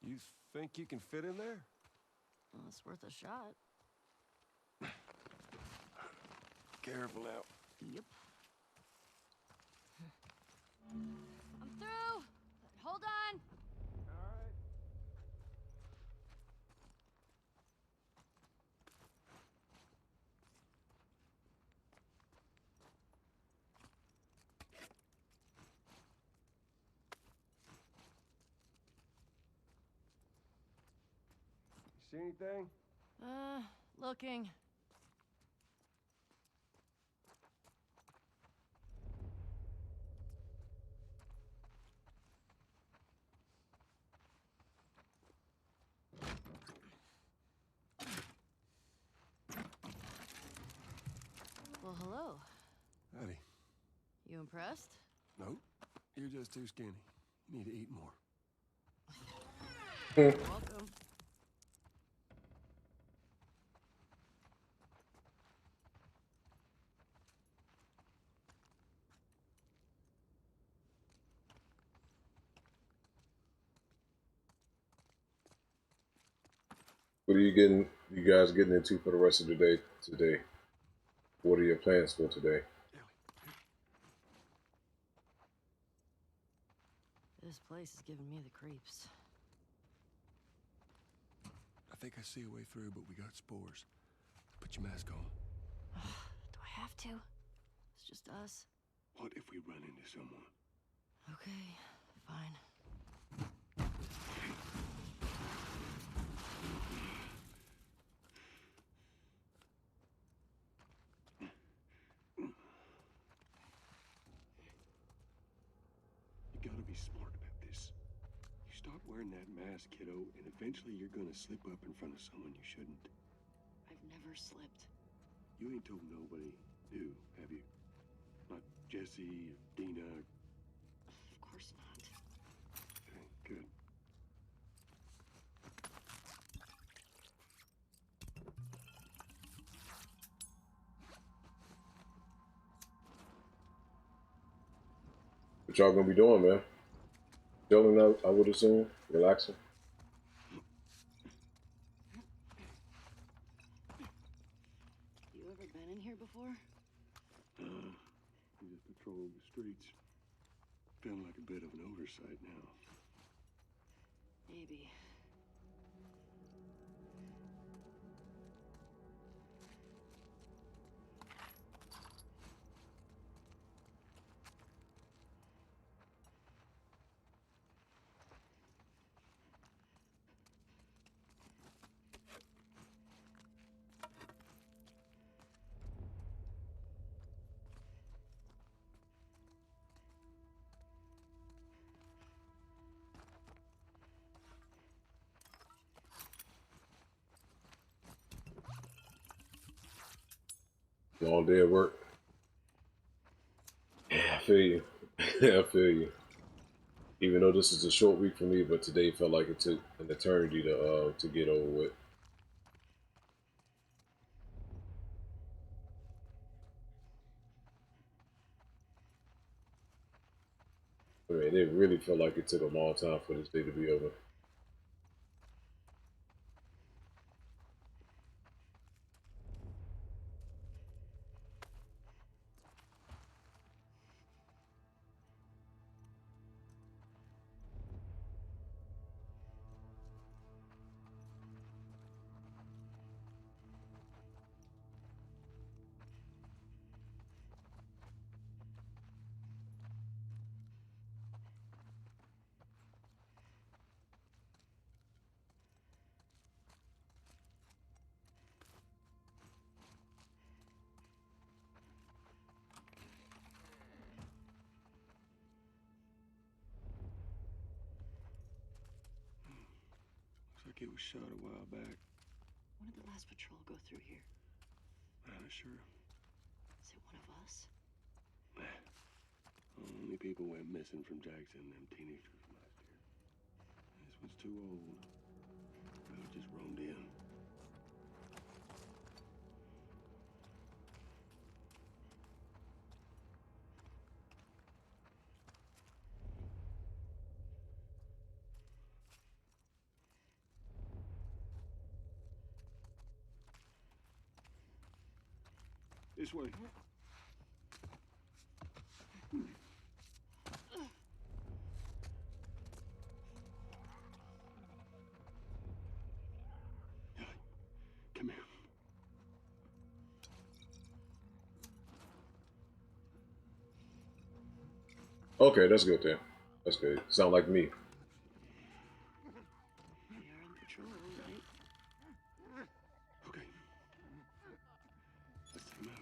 You think you can fit in there? Well, it's worth a shot. Careful now. Yep. I'm through! Hold on! All right. You see anything? Looking. Well, hello. Howdy. You impressed? Nope. You're just too skinny. You need to eat more. Welcome. What are you guys getting into for the rest of the day today? What are your plans for today? This place is giving me the creeps. I think I see a way through, but we got spores. Put your mask on. Do I have to? It's just us. What if we run into someone? Okay, fine. You gotta be smart about this. You start wearing that mask, kiddo, and eventually you're gonna slip up in front of someone you shouldn't. I've never slipped. You ain't told nobody new, have you? Not Jesse, or Dina, or... Of course not. Okay, good. What y'all gonna be doing, man? Chilling out, I would assume, relaxing. You ever been in here before? We just patrol the streets. Feeling like a bit of an oversight now. Maybe. Long day at work. Yeah, I feel you. I feel you. Even though this is a short week for me, but today felt like it took an eternity to get over with. I mean, it really felt like it took a long time for this day to be over. it was shot a while back. When did the last patrol go through here? I'm not sure. Is it one of us? Only people went missing from Jackson, them teenagers from last year. This one's too old. Well, just roamed in. This way. Come here. Okay, that's good then. That's good. Sound like me. We are on patrol, right? Okay. Let's take him out.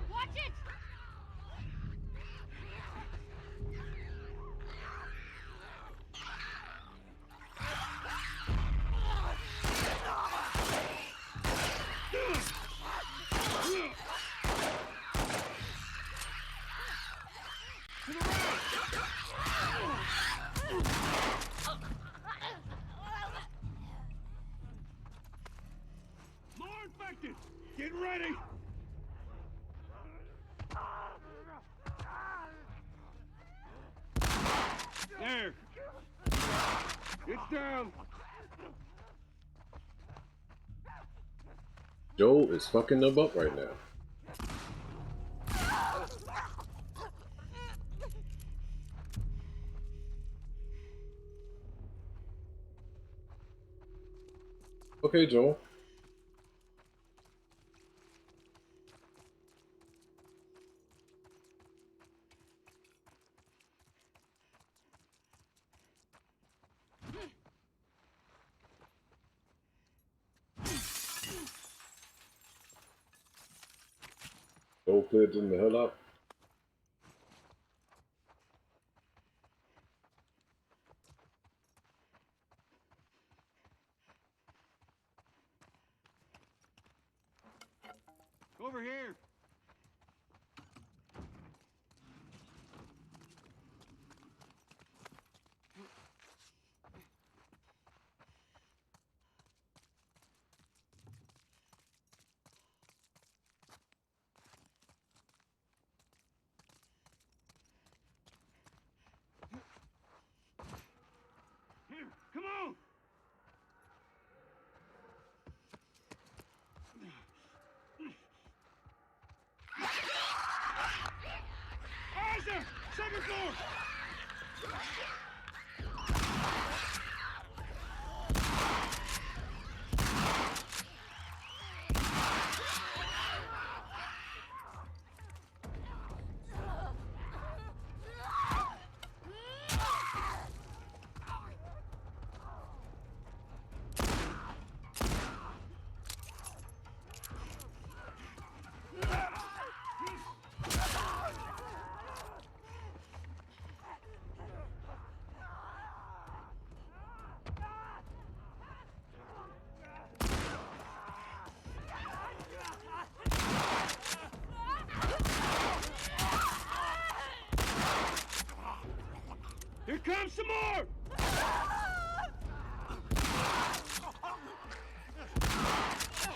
Watch it! More infected! Get ready! There! It's down! Joel is fucking them up right now. Okay, Joel. Joel cleared them the hell out. Over here! Here, come on! Isaac! Second floor! Here comes some more!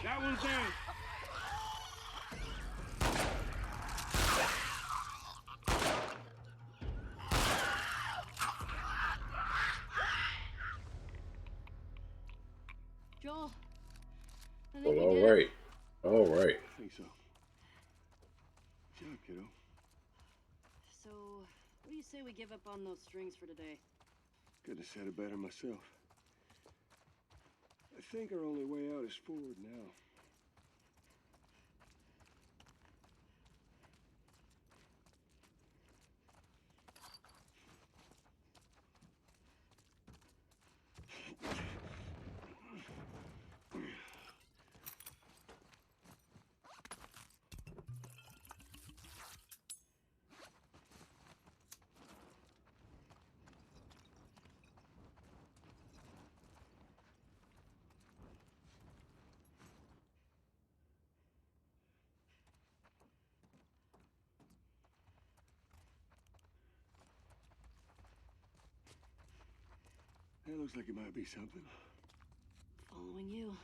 That one's down. Joel, I think Well, we all did it. right. All right. I think so. So, what do you say we give up on those strings for today? Couldn't have said it better myself. I think our only way out is forward now. That looks like it might be something. Following you.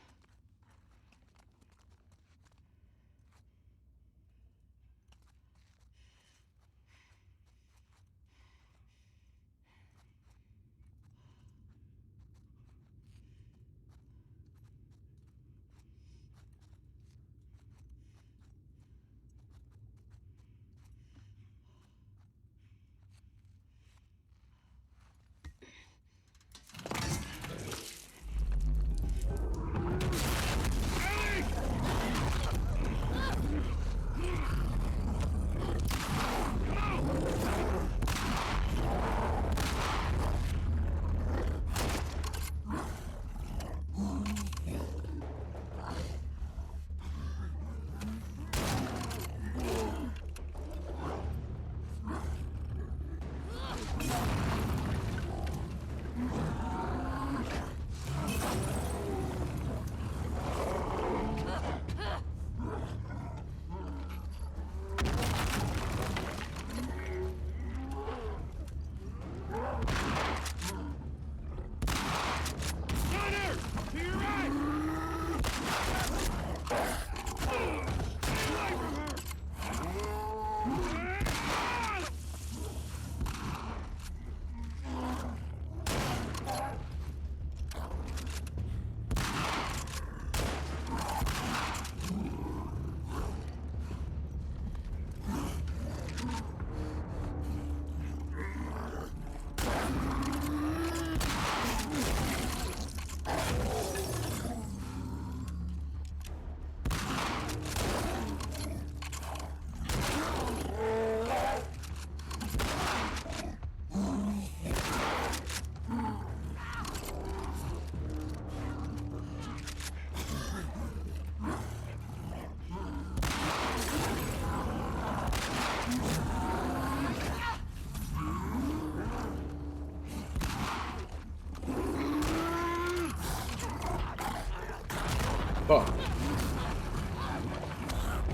Oh,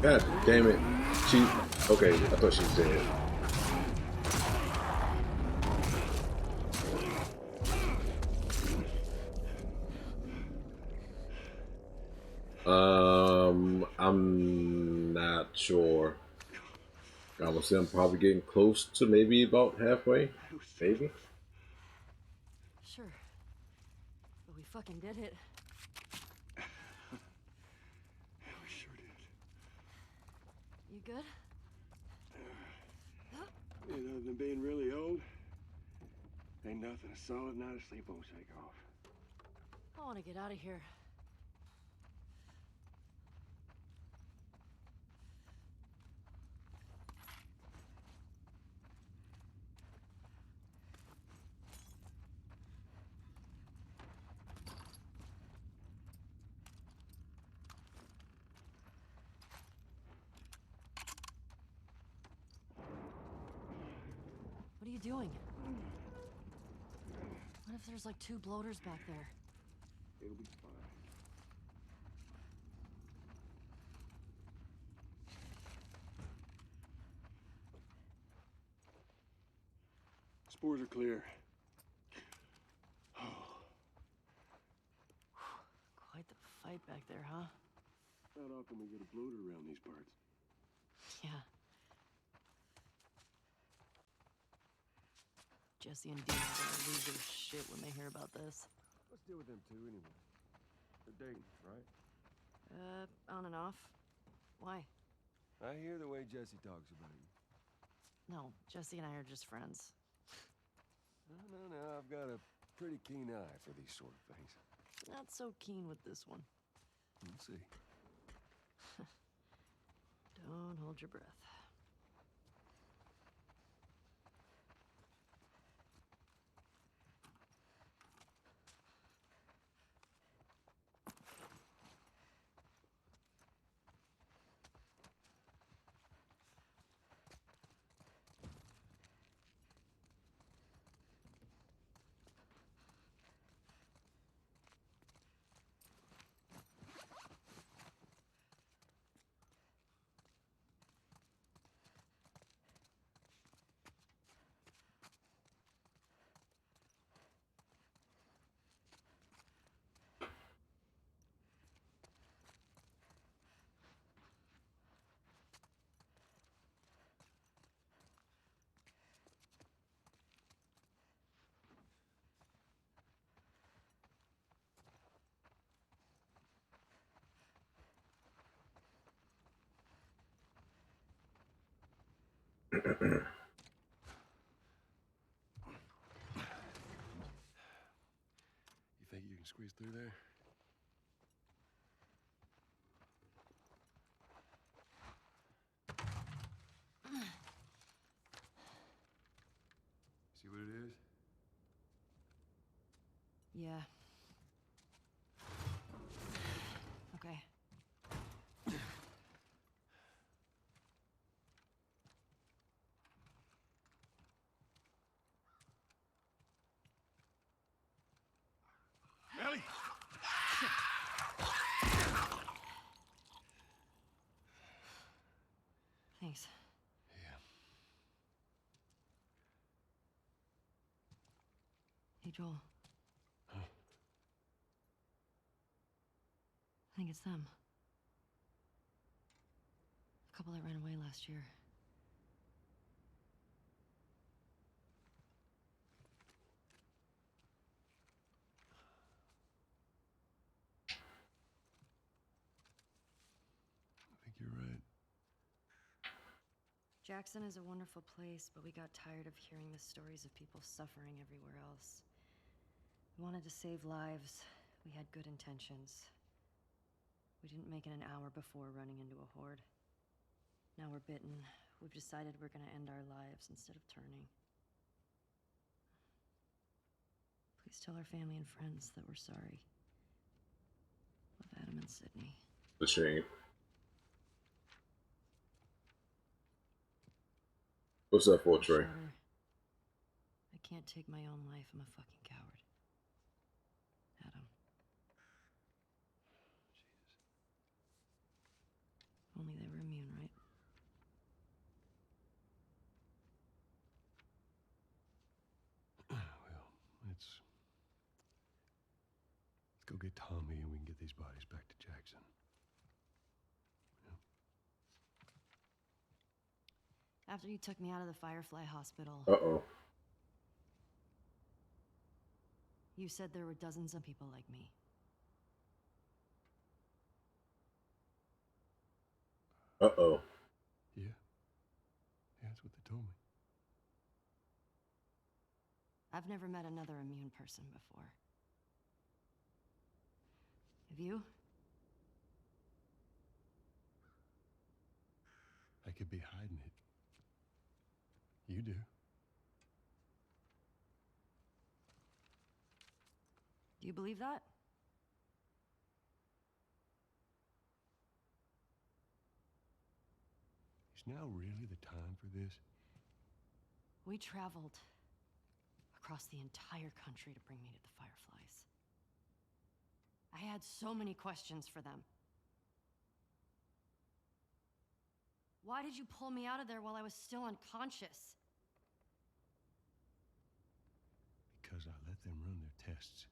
god damn it. She. Okay, I thought she was dead. I'm not sure. I would say I'm probably getting close to maybe about halfway. Maybe. Sure. But we fucking did it. We sure did. You good? Other than being really old, ain't nothing a solid night of sleep won't shake off. I want to get out of here. What are you doing? What if there's like 2 bloaters back there? It'll be fine. Spores are clear. Quite the fight back there, huh? Not often we get a bloater around these parts. Yeah. Jesse and Dean are gonna lose their shit when they hear about this. Let's deal with them too, anyway. They're dating, right? On and off. Why? I hear the way Jesse talks about you. No, Jesse and I are just friends. No, I've got a pretty keen eye for these sort of things. Not so keen with this one. We'll see. Don't hold your breath. You think you can squeeze through there? See what it is? Yeah. Okay. Ellie! Thanks. Yeah. Hey, Joel. Huh? I think it's them. The couple that ran away last year. I think you're right. Jackson is a wonderful place, but we got tired of hearing the stories of people suffering everywhere else. We wanted to save lives. We had good intentions. We didn't make it an hour before running into a horde. Now we're bitten. We've decided we're gonna end our lives instead of turning. Please tell our family and friends that we're sorry. Love, Adam and Sydney. It's a shame. What's up for, Trey? Shudder. I can't take my own life. I'm a fucking coward. Adam. Only they were immune, right? Well, let's go get Tommy and we can get these bodies back to Jackson. After you took me out of the Firefly Hospital, Uh-oh. you said there were dozens of people like me. Uh-oh. Yeah. Yeah, that's what they told me. I've never met another immune person before. Have you? I could be hiding it. You do. Do you believe that? Is now really the time for this? We traveled across the entire country to bring me to the Fireflies. I had so many questions for them. Why did you pull me out of there while I was still unconscious? Because I let them run their tests.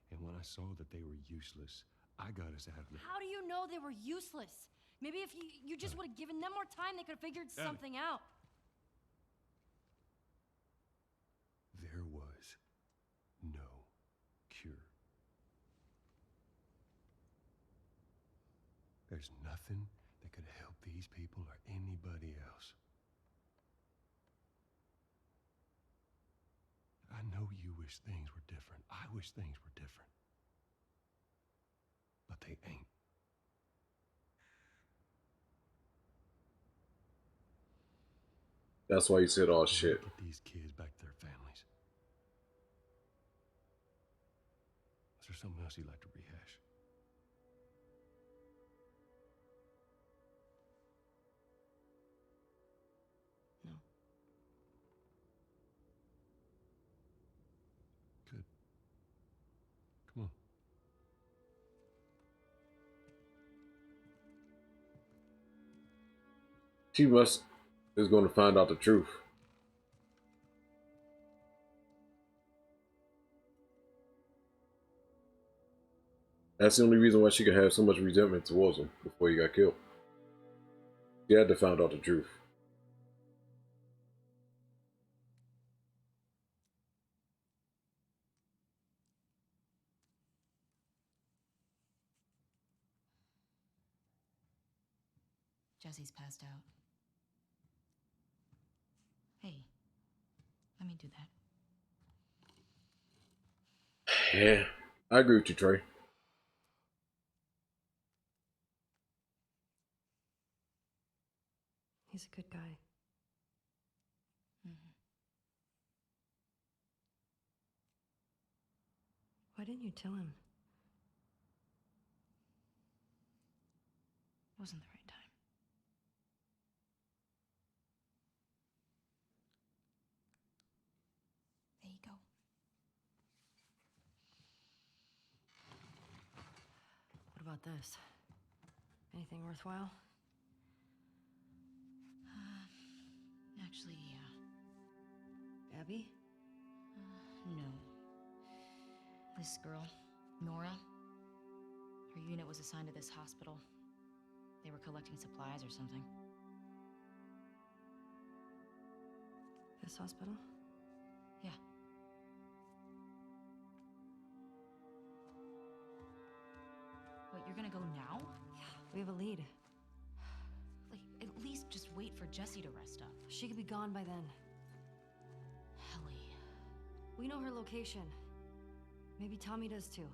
And when I saw that they were useless, I got us out of there. How do you know they were useless? Maybe if you just would have given them more time, they could have figured something out. There was no cure. There's nothing that could help these people or anybody else. I know you wish things were different. I wish things were different. But they ain't. That's why you said all We're gonna shit. get these kids back to their families. Is there something else you'd like to rehash? No. Good. Come on. She must is going to find out the truth. That's the only reason why she could have so much resentment towards him before he got killed. She had to find out the truth. Jesse's passed out. Hey, let me do that. Yeah, I agree with you, Trey. He's a good guy. Mm-hmm. Why didn't you tell him? It wasn't the right time. There you go. What about this? Anything worthwhile? Actually, yeah. Abby? No. This girl, Nora, her unit was assigned to this hospital. They were collecting supplies or something. This hospital? Yeah. Wait, you're gonna go now? Yeah, we have a lead. Like, at least just wait for Jessie to rest up. She could be gone by then. Ellie. We know her location. Maybe Tommy does too.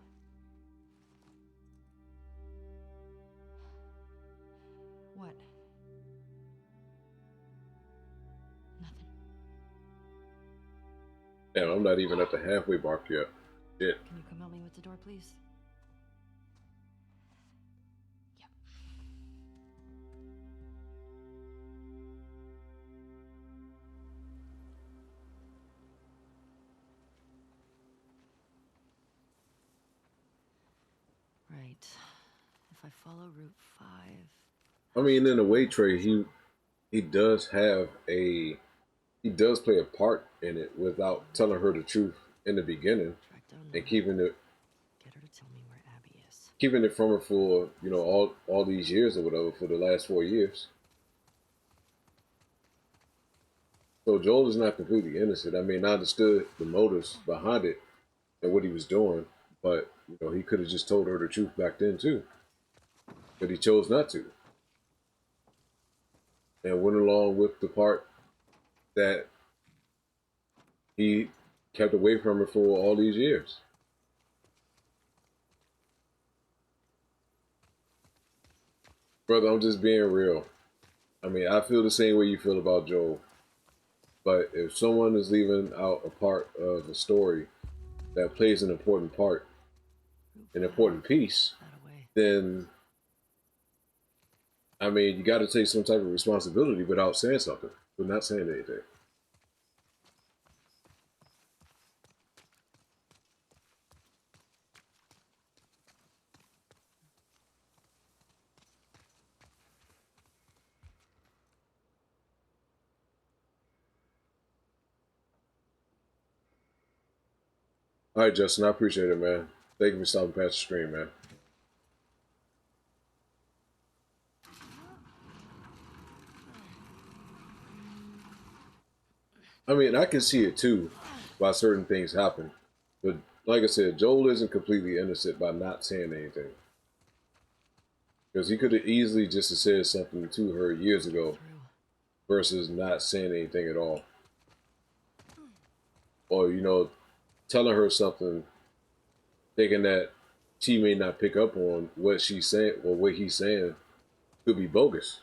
What? Nothing. Damn, I'm not even at the halfway mark yet. Shit. Can you come help me with the door, please? Yep. Right. If I follow Route 5... I mean, in a way, Trey, he does have a he does play a part in it without telling her the truth in the beginning Track down and Nora. Get her to tell me where Abby is. keeping it from her for all these years or whatever, for the last 4 years. So Joel is not completely innocent. I mean, I understood the motives behind it and what he was doing, but he could have just told her the truth back then too, but he chose not to and went along with the part that he kept away from her for all these years. Brother, I'm just being real. I mean, I feel the same way you feel about Joel. But if someone is leaving out a part of a story that plays an important part, an important piece, then, I mean, you got to take some type of responsibility without saying something, but not saying anything. All right, Justin, I appreciate it, man. Thank you for stopping past the stream, man. I mean, I can see it too, why certain things happen. But like I said, Joel isn't completely innocent by not saying anything. Because he could have easily just said something to her years ago versus not saying anything at all. or telling her something, thinking that she may not pick up on what she's saying or what he's saying could be bogus.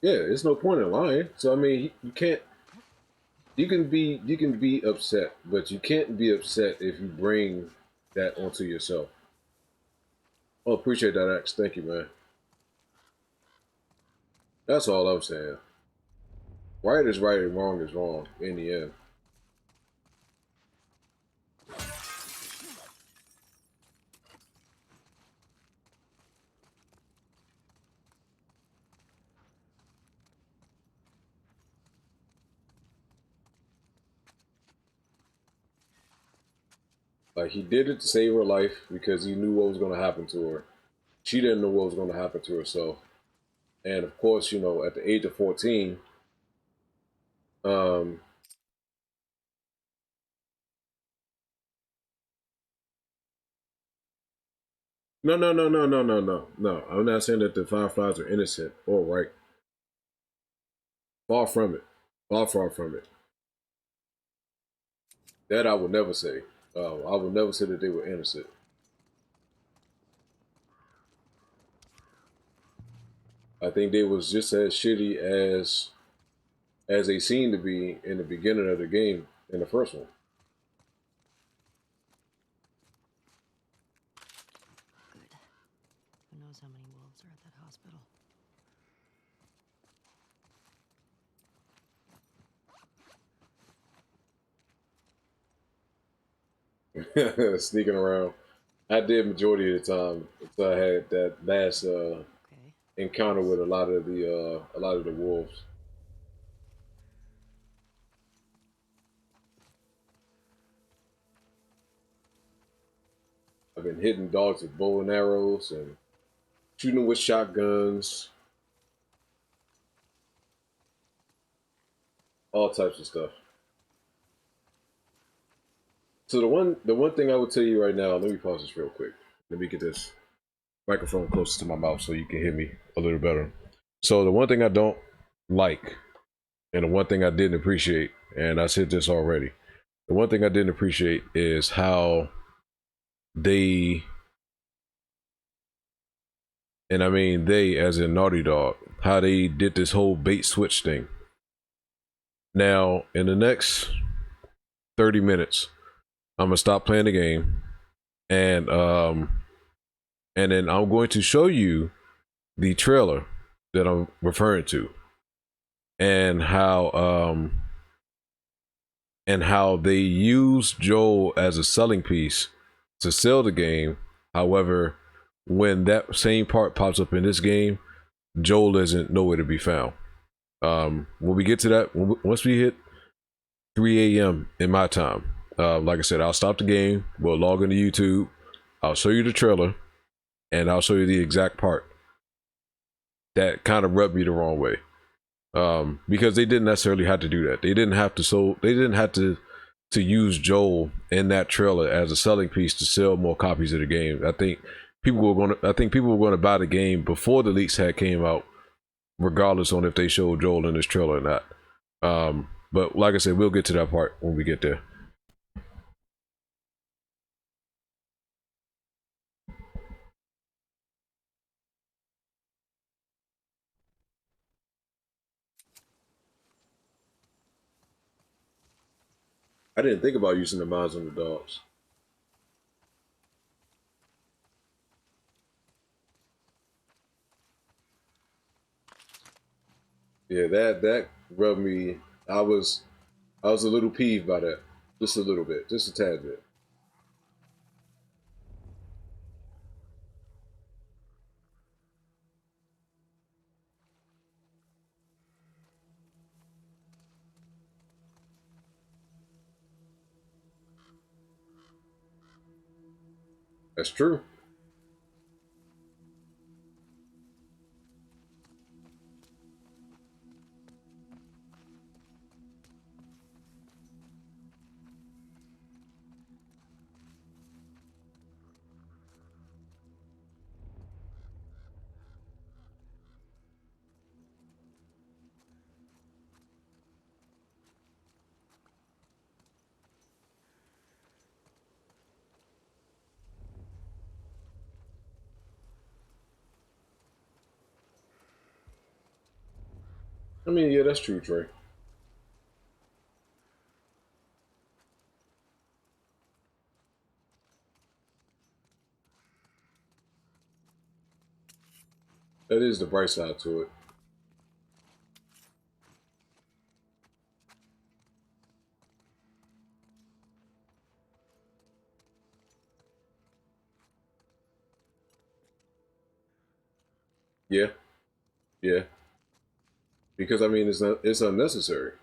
Yeah, there's no point in lying. So I mean, you can't. You can be upset, but you can't be upset if you bring that onto yourself. Oh, appreciate that, X. Thank you, man. That's all I'm saying. Right is right and wrong is wrong in the end. Like he did it to save her life because he knew what was going to happen to her. She didn't know what was going to happen to herself. And of course, at the age of 14, um, no, no, no, no, no, no, no, no. I'm not saying that the Fireflies are innocent or right. Far from it. Far from it. That I would never say. I would never say that they were innocent. I think they was just as shitty as they seemed to be in the beginning of the game in the first one. Good. Who knows how many wolves are at that hospital? Sneaking around. I did majority of the time until I had that last Okay. encounter with a lot of the wolves. I've been hitting dogs with bow and arrows and shooting them with shotguns, all types of stuff. So the one thing I would tell you right now, let me pause this real quick. Let me get this microphone closer to my mouth so you can hear me a little better. So the one thing I don't like, and the one thing I didn't appreciate, and I said this already, the one thing I didn't appreciate is how they, and I mean they as in Naughty Dog, how they did this whole bait switch thing. Now, in the next 30 minutes, I'm gonna stop playing the game, and and then I'm going to show you the trailer that I'm referring to, and how they use Joel as a selling piece to sell the game. However, when that same part pops up in this game, Joel isn't nowhere to be found. When we get to that, once we hit 3 a.m. in my time, like I said, I'll stop the game. We'll log into YouTube. I'll show you the trailer, and I'll show you the exact part that kind of rubbed me the wrong way. Because they didn't necessarily have to do that. They didn't have to. So they didn't have to use Joel in that trailer as a selling piece to sell more copies of the game. I think people were going to buy the game before the leaks had came out, regardless on if they showed Joel in this trailer or not. But like I said, we'll get to that part when we get there. I didn't think about using the minds on the dogs. Yeah, that rubbed me. I was a little peeved by that, just a little bit, just a tad bit. That's true. I mean, yeah, that's true, Trey. That is the bright side to it. Yeah, yeah. Because I mean, it's unnecessary.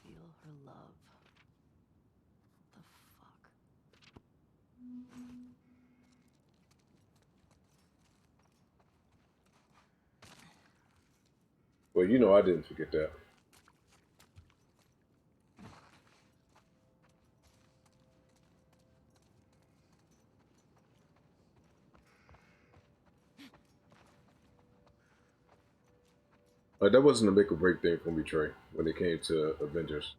Feel her love. The fuck? Well, you know, I didn't forget that. That wasn't a make or break thing for me, Trey, when it came to Avengers.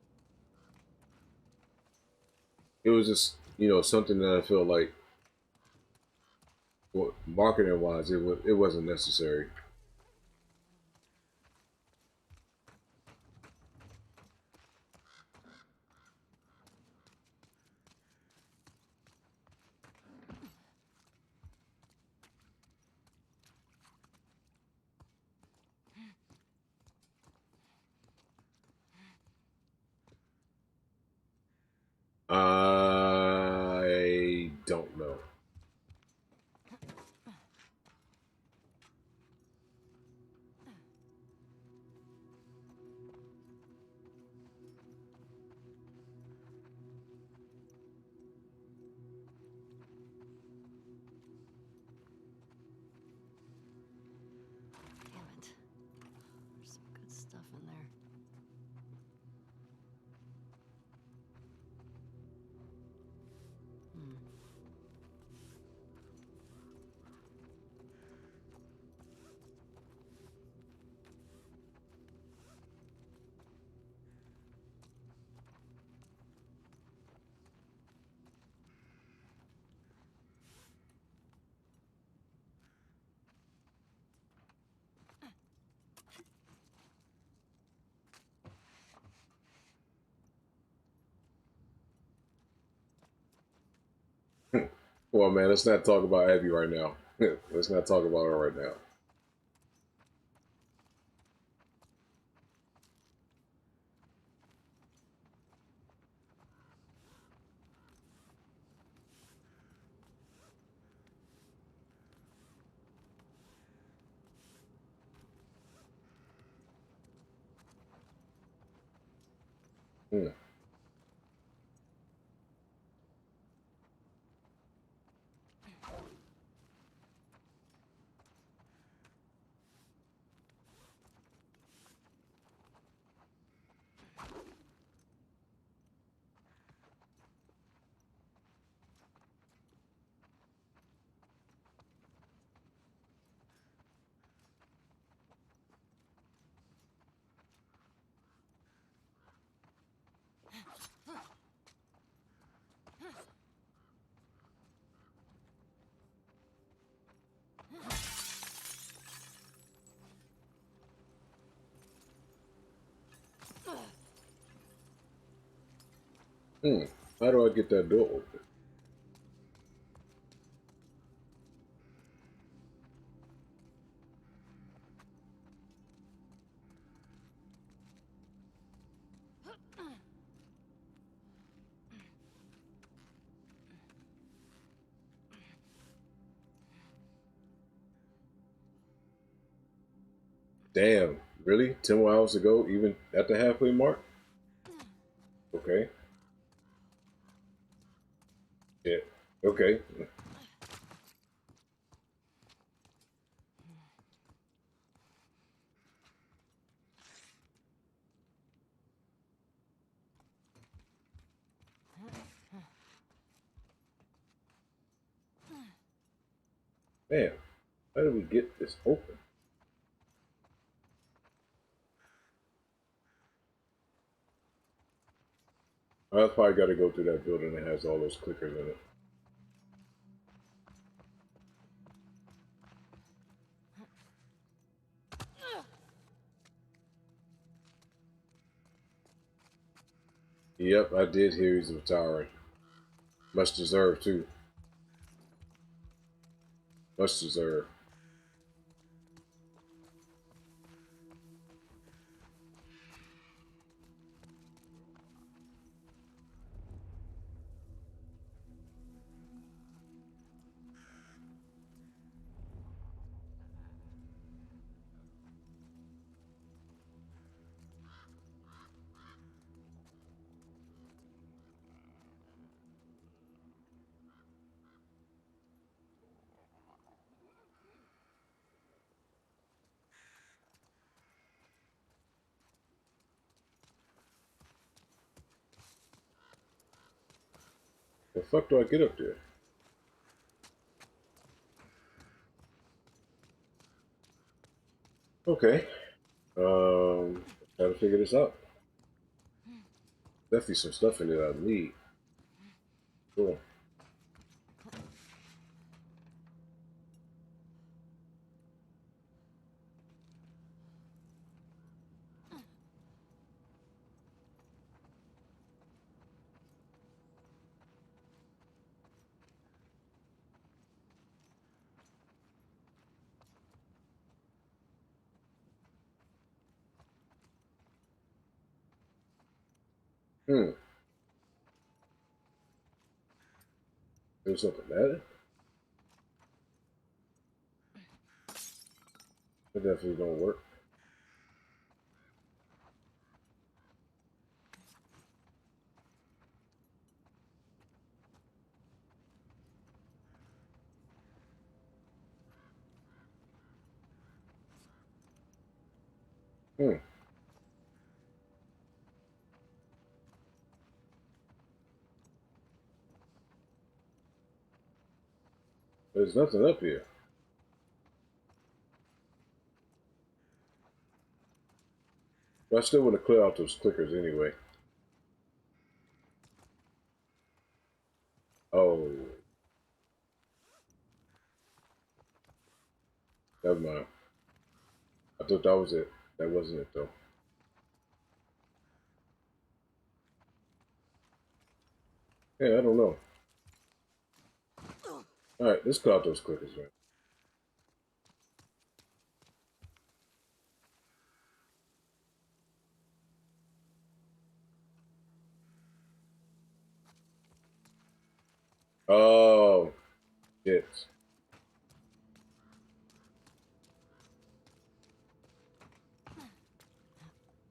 It was just, you know, something that I felt like, well, marketing wise, it wasn't necessary. I don't know. Damn it. There's some good stuff in there. Hmm. Well, man, let's not talk about Abby right now. Let's not talk about her right now. Hmm. Hmm. How do I get that door open? Damn, really? 10 more hours to go, even at the halfway mark? Okay. Yeah. Okay. Man, how did we get this open? I probably got to go through that building that has all those clickers in it. Yep, I did hear he's retiring. Much deserved too. Much deserved. The fuck do I get up there? Okay. Gotta figure this out. Definitely some stuff in there I need. Cool. Hmm. There's something added? That definitely don't work. Hmm. There's nothing up here. But I still want to clear out those clickers anyway. Oh. Never mind. I thought that was it. That wasn't it though. Yeah, I don't know. Alright, let's clear out those clickers, man. Oh, shit.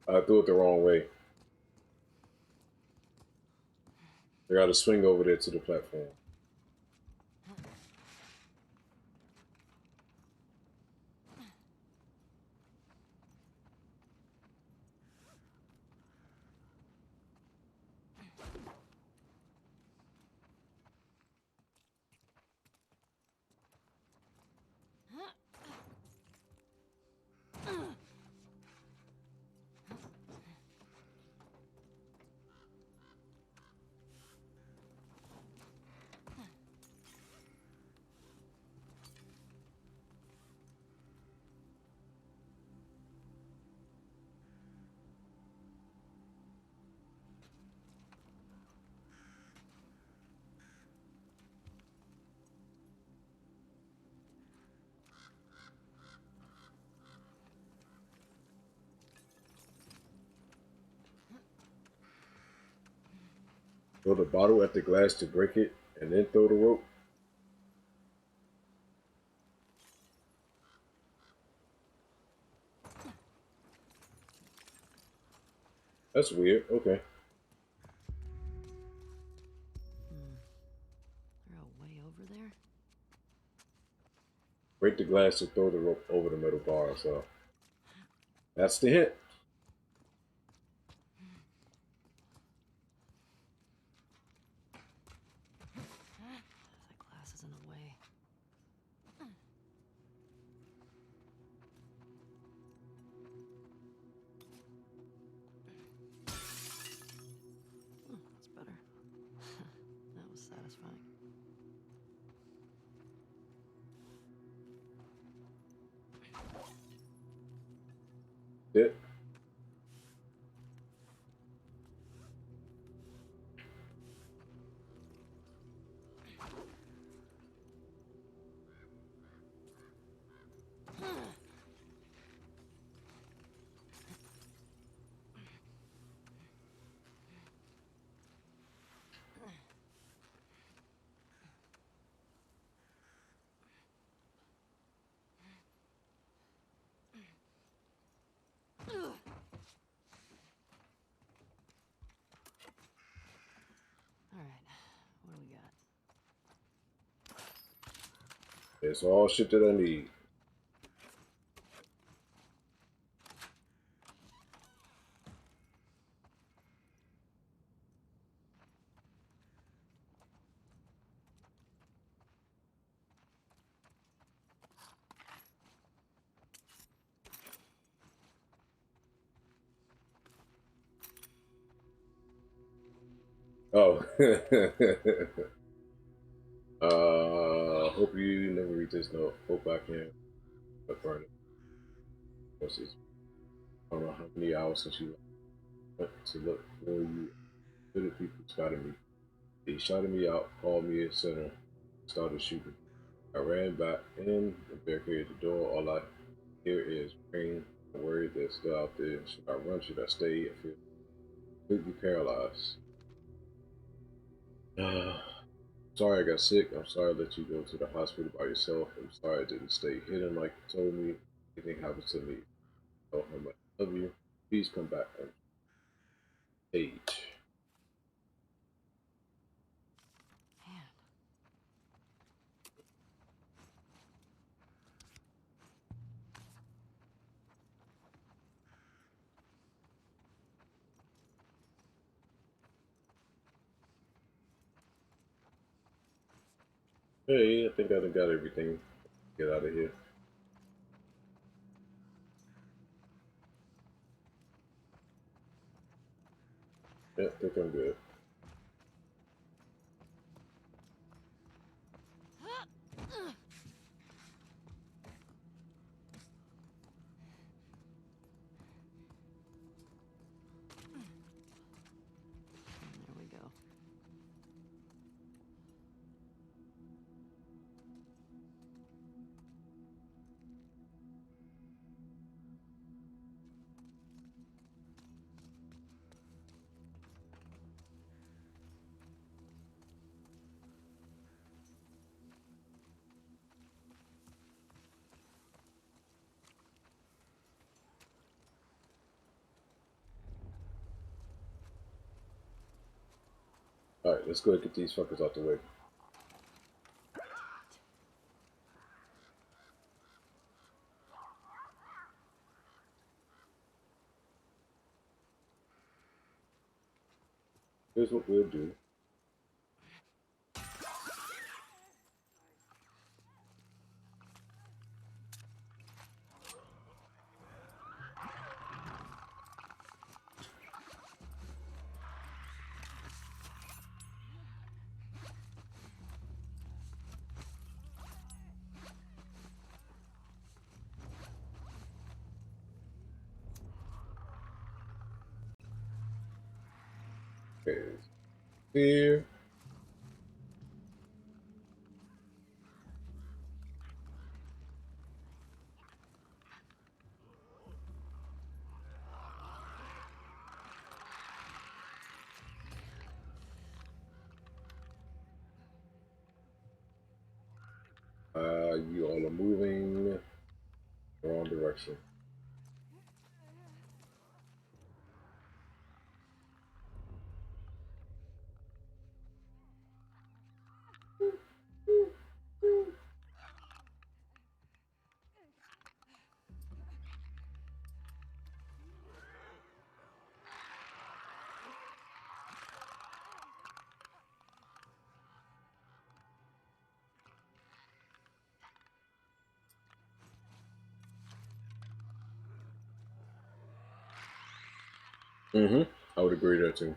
I threw it the wrong way. I gotta swing over there to the platform. Throw the bottle at the glass to break it, and then throw the rope. That's weird. Okay. They're a way over there? Break the glass to throw the rope over the metal bar. So that's the hint. That glass is in the way. That's better. It's all shit that I need. Oh. Hope you never read this note. Hope I can. But burn it. I don't know how many hours since you went to look for you. Little people spotted me. They shouted me out, called me a sinner, started shooting. I ran back in and barricaded the door. All I hear is rain. I'm worried they're still out there. Should I run? Should I stay? I feel completely paralyzed. Sorry I got sick. I'm sorry I let you go to the hospital by yourself. I'm sorry I didn't stay hidden like you told me. Anything happens to me, know how much I love you. Please come back on stage. Man. Hey, I think I done got everything. Get out of here. Yeah, I think I'm good. There we go. Alright, let's go and get these fuckers out the way. Here's what we'll do. Okay, here. You all are moving the wrong direction. Mm-hmm. I would agree there too.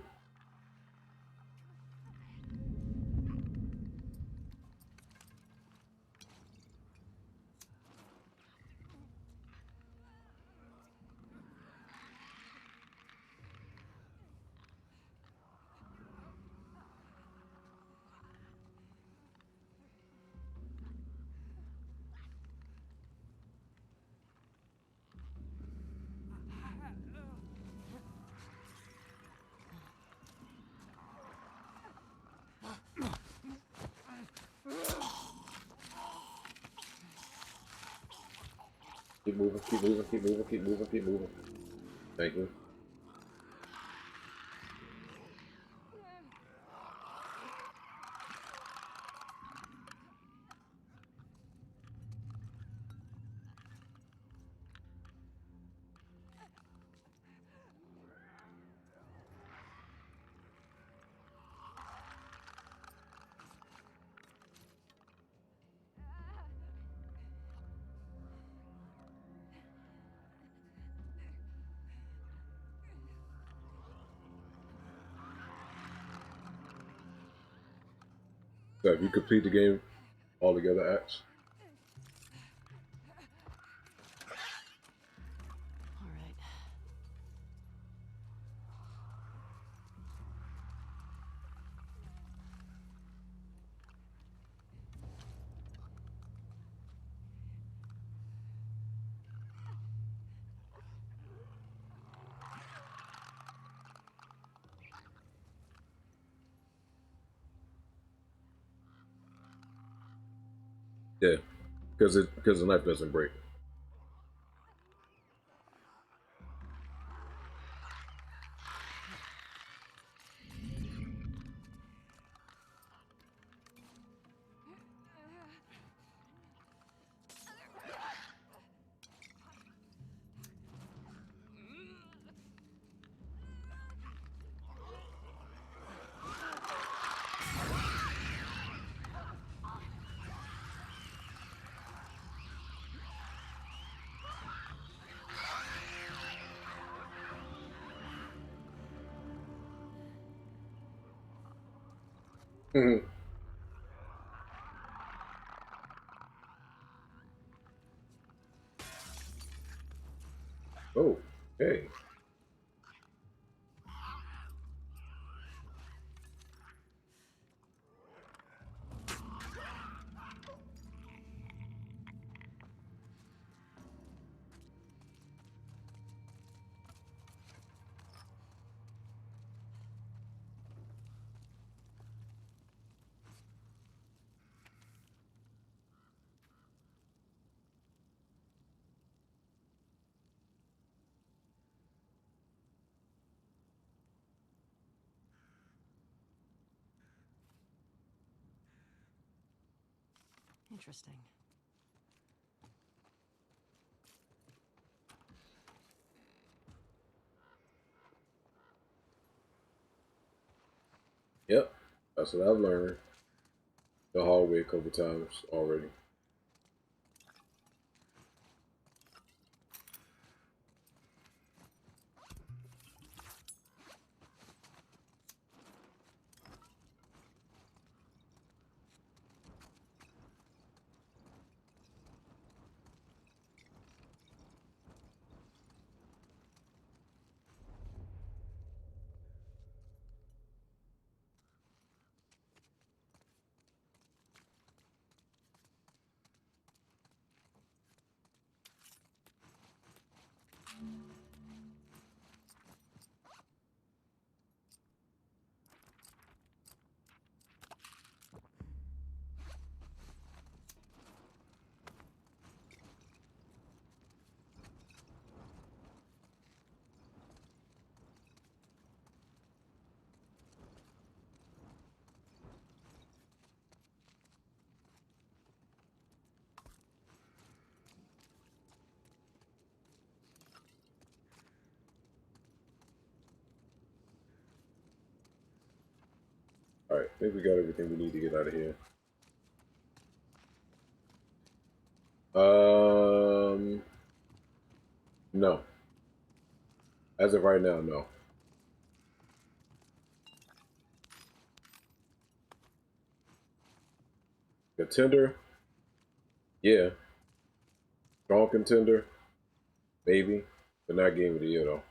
Keep moving, keep moving, keep moving, keep moving, keep moving. Thank you. So if you complete the game altogether, Axe. All right. Yeah, because the knife doesn't break. Mm-hmm. Oh, hey. Interesting. Yep, that's what I've learned the hard way a couple times already. All right, I think we got everything we need to get out of here. Um, no. As of right now, no. Contender, yeah. Strong contender, maybe, but not game of the year though.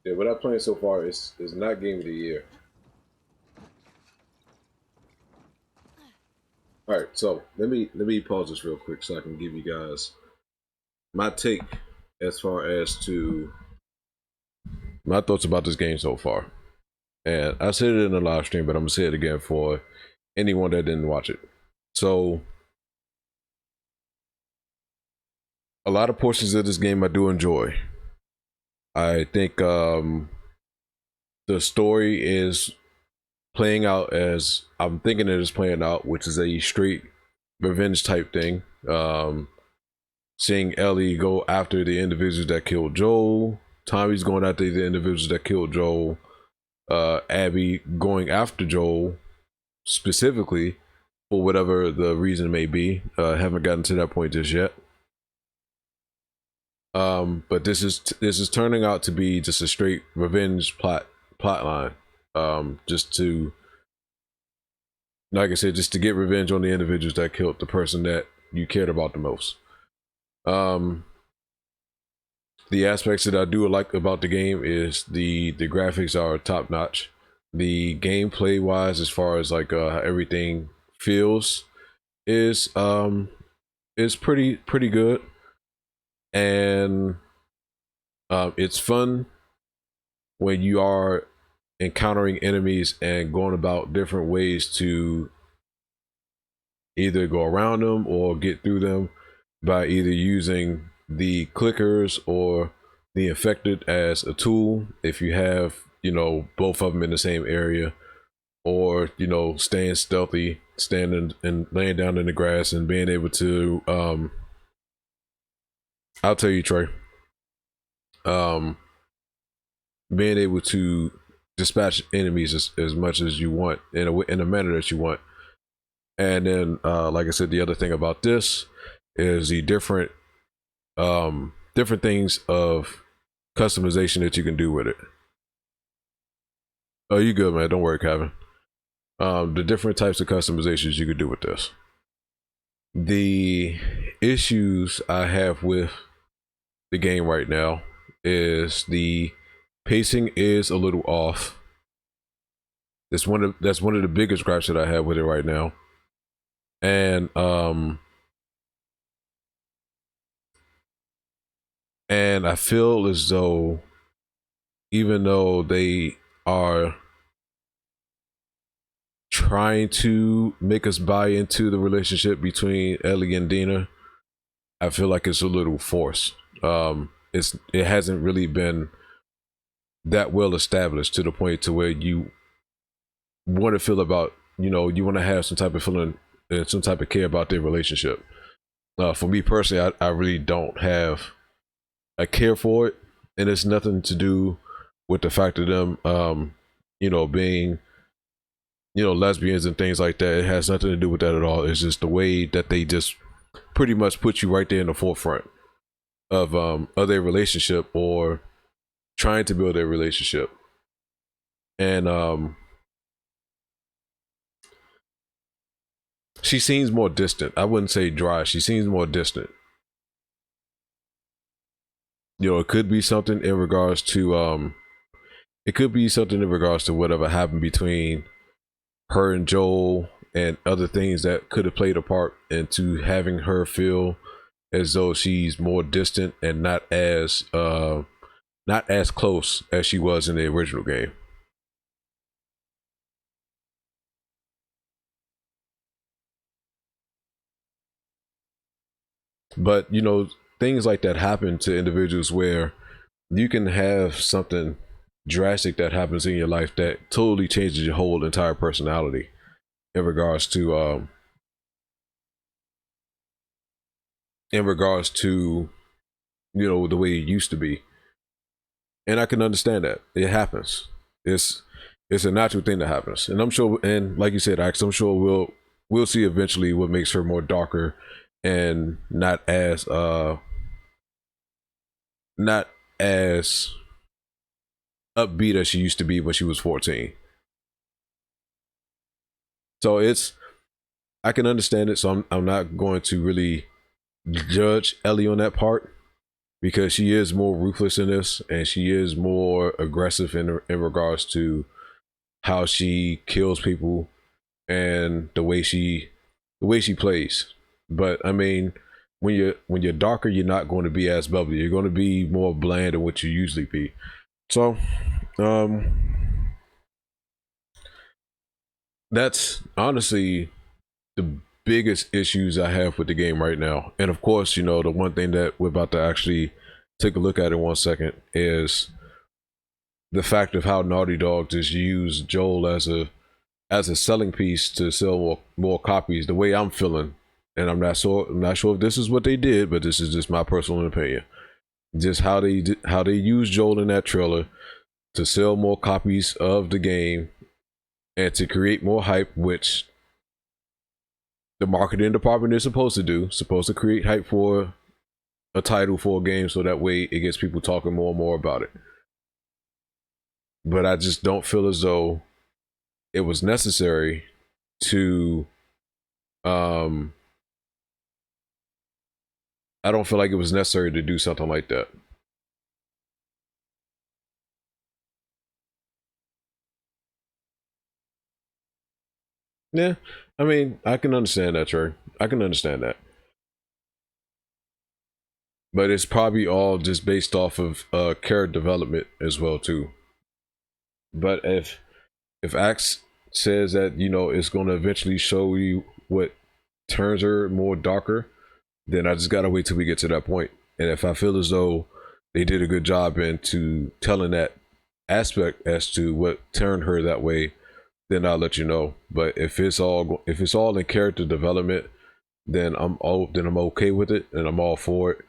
Yeah, what I've played so far is not game of the year. All right, so let me pause this real quick so I can give you guys my take as far as to my thoughts about this game so far. And I said it in the live stream, but I'm gonna say it again for anyone that didn't watch it. So a lot of portions of this game I do enjoy. I think the story is playing out as I'm thinking it is playing out, which is a straight revenge type thing. Seeing Ellie go after the individuals that killed Joel, Tommy's going after the individuals that killed Joel, Abby going after Joel specifically, for whatever the reason may be. Haven't gotten to that point just yet. But this is turning out to be just a straight revenge plot line. Just to, like I said, just to get revenge on the individuals that killed the person that you cared about the most. The aspects that I do like about the game is the graphics are top notch. The gameplay wise, as far as like how everything feels, is pretty good, and it's fun when you are encountering enemies and going about different ways to either go around them or get through them by either using the clickers or the infected as a tool if you have, you know, both of them in the same area, or, you know, staying stealthy, standing and laying down in the grass and being able to I'll tell you, Trey, being able to dispatch enemies as much as you want in a manner that you want. And then like I said, the other thing about this is the different things of customization that you can do with it. Oh, you good, man? Don't worry, Kevin. The different types of customizations you could do with this. The issues I have with the game right now is the pacing is a little off. That's one of the biggest gripes that I have with it right now. And I feel as though, even though they are trying to make us buy into the relationship between Ellie and Dina, I feel like it's a little forced. It hasn't really been that well established to the point to where you want to feel about, you know, you want to have some type of feeling and some type of care about their relationship. For me personally, I really don't have a care for it, and it's nothing to do with the fact of them, you know, being, you know, lesbians and things like that. It has nothing to do with that at all. It's just the way that they just pretty much put you right there in the forefront of their relationship or trying to build their relationship. And she seems more distant. I wouldn't say dry. She seems more distant. You know, it could be something in regards to whatever happened between her and Joel and other things that could have played a part into having her feel as though she's more distant and not as close as she was in the original game. But, you know, things like that happen to individuals where you can have something drastic that happens in your life that totally changes your whole entire personality in regards to you know, the way it used to be. And I can understand that. It happens. It's a natural thing that happens. And I'm sure, and like you said, Ax, I'm sure we'll see eventually what makes her more darker and not as upbeat as she used to be when she was 14. So I can understand it. So I'm not going to really judge Ellie on that part, because she is more ruthless in this, and she is more aggressive in regards to how she kills people and the way she plays. But I mean, when you're darker, you're not going to be as bubbly. You're going to be more bland than what you usually be. So, that's honestly the biggest issues I have with the game right now. And of course, you know, the one thing that we're about to actually take a look at in 1 second is the fact of how Naughty Dog just used Joel as a selling piece to sell more copies. The way I'm feeling, and I'm not sure if this is what they did, but this is just my personal opinion. Just how they used Joel in that trailer to sell more copies of the game and to create more hype, which the marketing department is supposed to do. Supposed to create hype for a title for a game, so that way it gets people talking more and more about it. But I just don't feel as though it was necessary to I don't feel like it was necessary to do something like that. Yeah, I mean, I can understand that, Trey. I can understand that. But it's probably all just based off of character development as well too. But if Axe says that, you know, it's going to eventually show you what turns her more darker, then I just gotta wait till we get to that point. And if I feel as though they did a good job into telling that aspect as to what turned her that way, then I'll let you know. But if it's all in character development, then I'm okay with it and I'm all for it.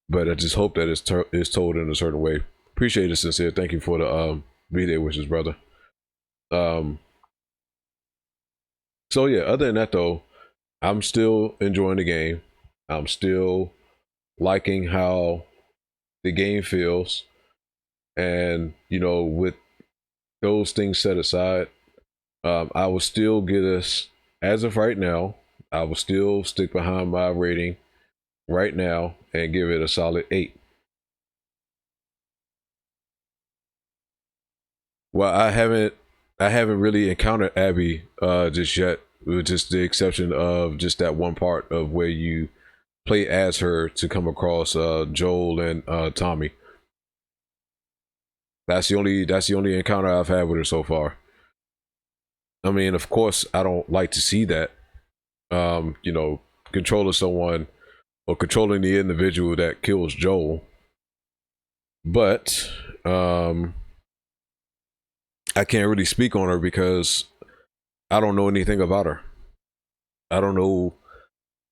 But I just hope that it's told in a certain way. Appreciate it, sincere. Thank you for the BDAY wishes, brother. Um, so yeah, other than that though, I'm still enjoying the game. I'm still liking how the game feels, and you know, with those things set aside, I will still get us, as of right now, I will still stick behind my rating right now and give it a solid 8. Well, I haven't really encountered Abby just yet, with just the exception of just that one part of where you play as her to come across Joel and Tommy. That's the only encounter I've had with her so far. I mean, of course, I don't like to see that. You know, controlling someone or controlling the individual that kills Joel. But I can't really speak on her because I don't know anything about her. I don't know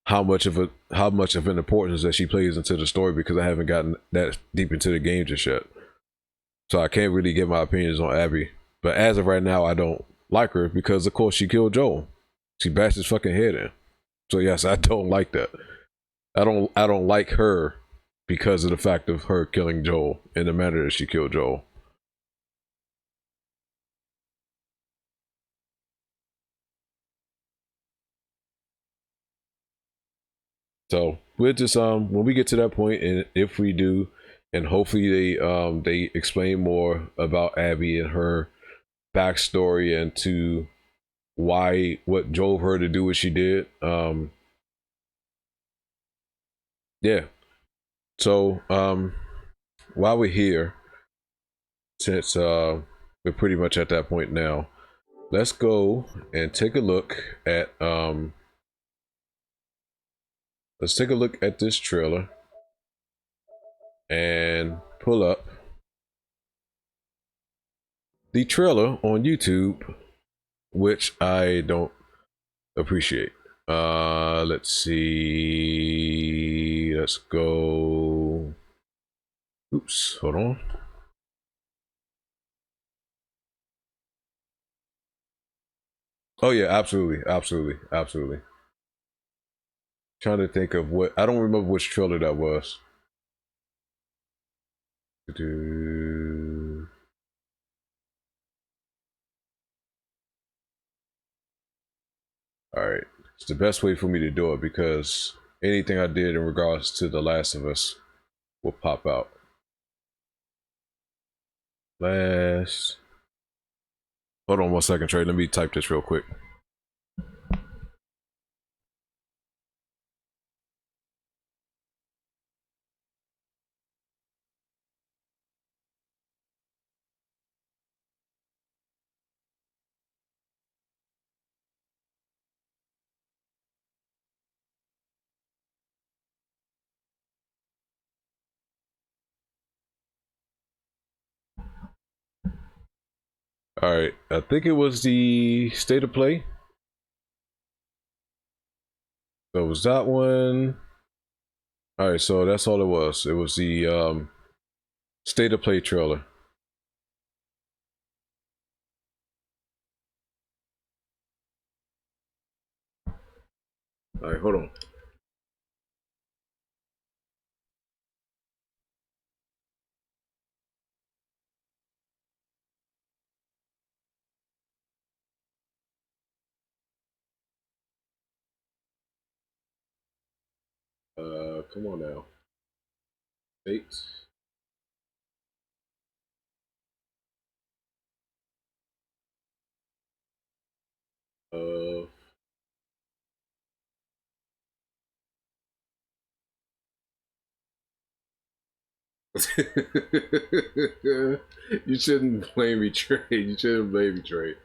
how much of an importance that she plays into the story because I haven't gotten that deep into the game just yet. So I can't really give my opinions on Abby. But as of right now, I don't like her because of course she killed Joel. She bashed his fucking head in. So yes, I don't like that. I don't like her because of the fact of her killing Joel in the manner that she killed Joel. So we'll just when we get to that point, and if we do, and hopefully they explain more about Abby and her backstory and to what drove her to do what she did. Yeah. So while we're here, since we're pretty much at that point now, let's go and take a look at let's take a look at this trailer and pull up the trailer on YouTube, which I don't appreciate. Let's see. Let's go. Oops, hold on. Oh yeah, absolutely, absolutely, absolutely. Trying to think of what, I don't remember which trailer that was. All right, it's the best way for me to do it because anything I did in regards to The Last of Us will pop out. Last. Hold on 1 second, Trey. Let me type this real quick. All right, I think it was the State of Play. So it was that one. All right, so that's all it was. It was the State of Play trailer. All right, hold on. Come on now. 8. Uh, you shouldn't blame me, Trey. You shouldn't blame me, Trey.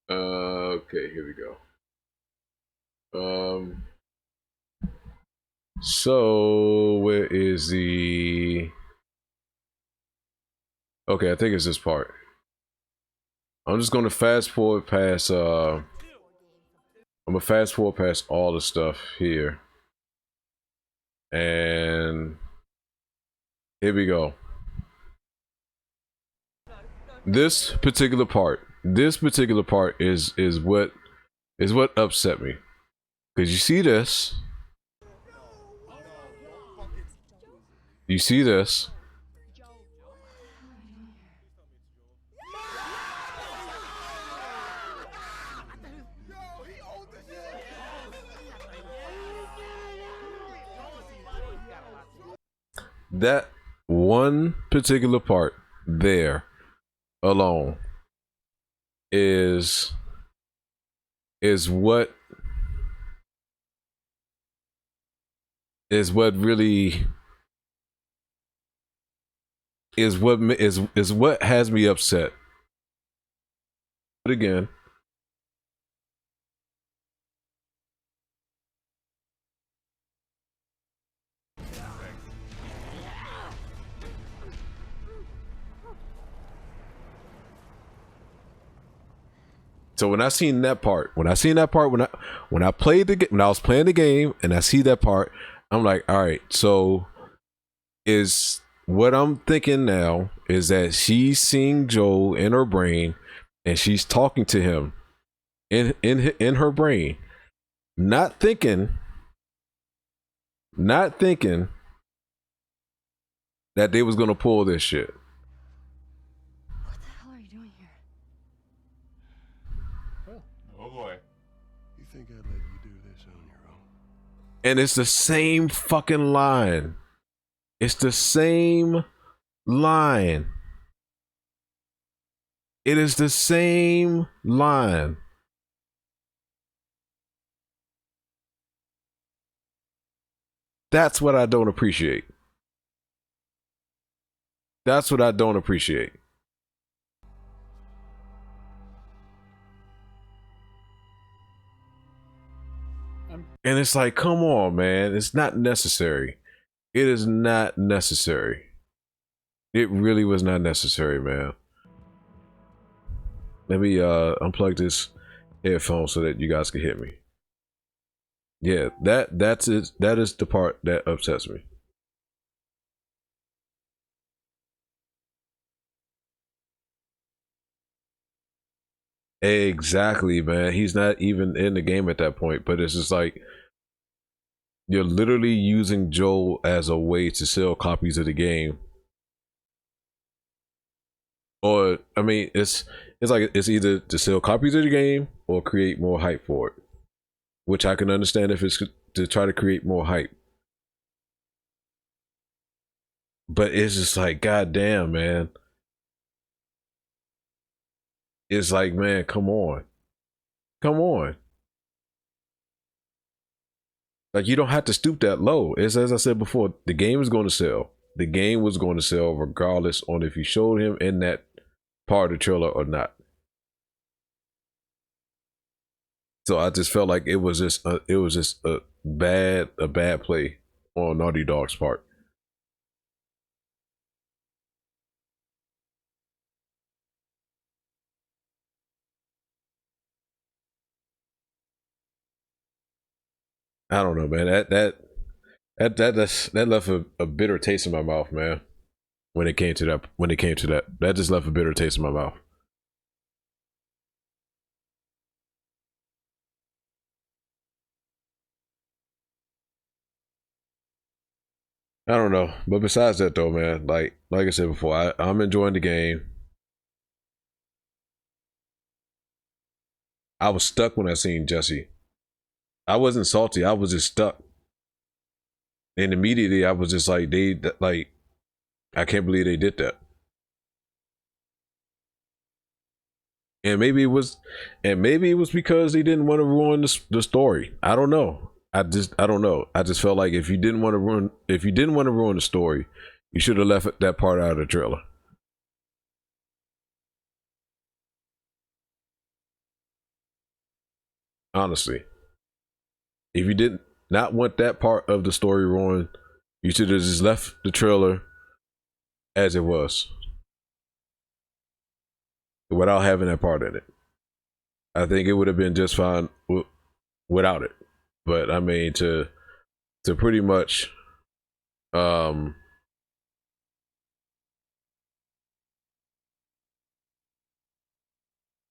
Okay, here we go. So where is the? Okay, I think it's this part. I'm just gonna fast forward past. I'm gonna fast forward past all the stuff here, and here we go. This particular part is what upset me, because you see this. You see this. That one particular part there alone is what really is what has me upset. But again, so when I played when I was playing the game and I see that part, I'm like, all right, so is what I'm thinking now is that she's seeing Joel in her brain and she's talking to him in her brain, not thinking that they was gonna pull this shit. What the hell are you doing here? Oh boy. You think I'd let you do this on your own? And it's the same fucking line. It's the same line. It is the same line. That's what I don't appreciate. That's what I don't appreciate. And it's like, come on, man. It's not necessary. It is not necessary. It really was not necessary, man. Let me unplug this headphone so that you guys can hear me. Yeah, that's it. That is the part that upsets me. Exactly, man. He's not even in the game at that point, but it's just like you're literally using Joel as a way to sell copies of the game. Or I mean, it's like it's either to sell copies of the game or create more hype for it. Which I can understand if it's to try to create more hype. But it's just like, goddamn, man. It's like, man, come on. Come on. Like, you don't have to stoop that low. It's, as I said before, the game is going to sell. The game was going to sell regardless on if you showed him in that part of the trailer or not. So I just felt like it was just a bad play on Naughty Dog's part. I don't know, man. That left a bitter taste in my mouth, man. When it came to that, that just left a bitter taste in my mouth. I don't know. But besides that though, man, like I said before, I'm enjoying the game. I was stuck when I seen Jesse. I wasn't salty. I was just stuck. And immediately I was just like, I can't believe they did that. And maybe it was because they didn't want to ruin the story. I don't know. I don't know. I just felt like if you didn't want to ruin the story, you should have left that part out of the trailer. Honestly, if you did not want that part of the story ruined, you should have just left the trailer as it was without having that part in it. I think it would have been just fine without it. But I mean, to pretty much, um,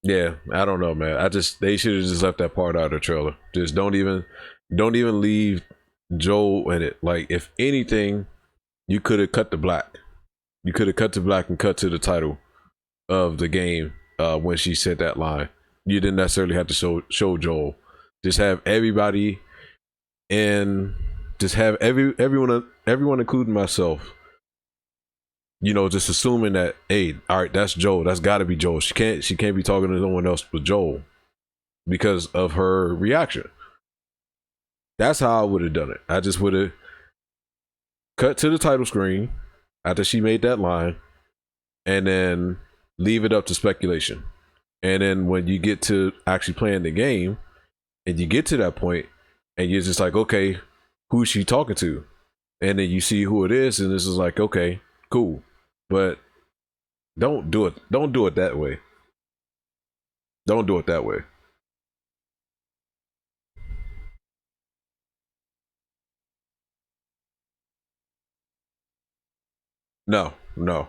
yeah, I don't know, man. They should have just left that part out of the trailer. Just don't even leave Joel in it. Like, if anything, you could have cut to black. You could have cut to black and cut to the title of the game when she said that line. You didn't necessarily have to show Joel. Just have everybody, and just have everyone, including myself, just assuming that, hey, all right, that's Joel. That's got to be Joel. She can't be talking to no one else but Joel because of her reaction. That's how I would have done it. I just would have cut to the title screen after she made that line, and then leave it up to speculation. And then when you get to actually playing the game, and you get to that point, and you're just like, okay, who's she talking to? And then you see who it is, and this is like, okay, cool. But don't do it. Don't do it that way. Don't do it that way. No, no.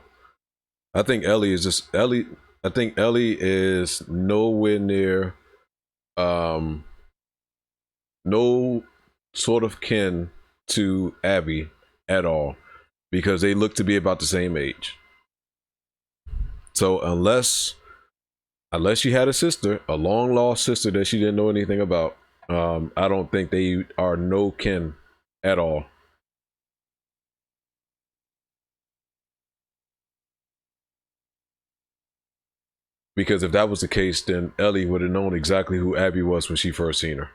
I think Ellie is just Ellie. I think Ellie is nowhere near, um, no sort of kin to Abby at all, because they look to be about the same age. So unless she had a sister, a long lost sister that she didn't know anything about, I don't think they are no kin at all. Because if that was the case, then Ellie would have known exactly who Abby was when she first seen her.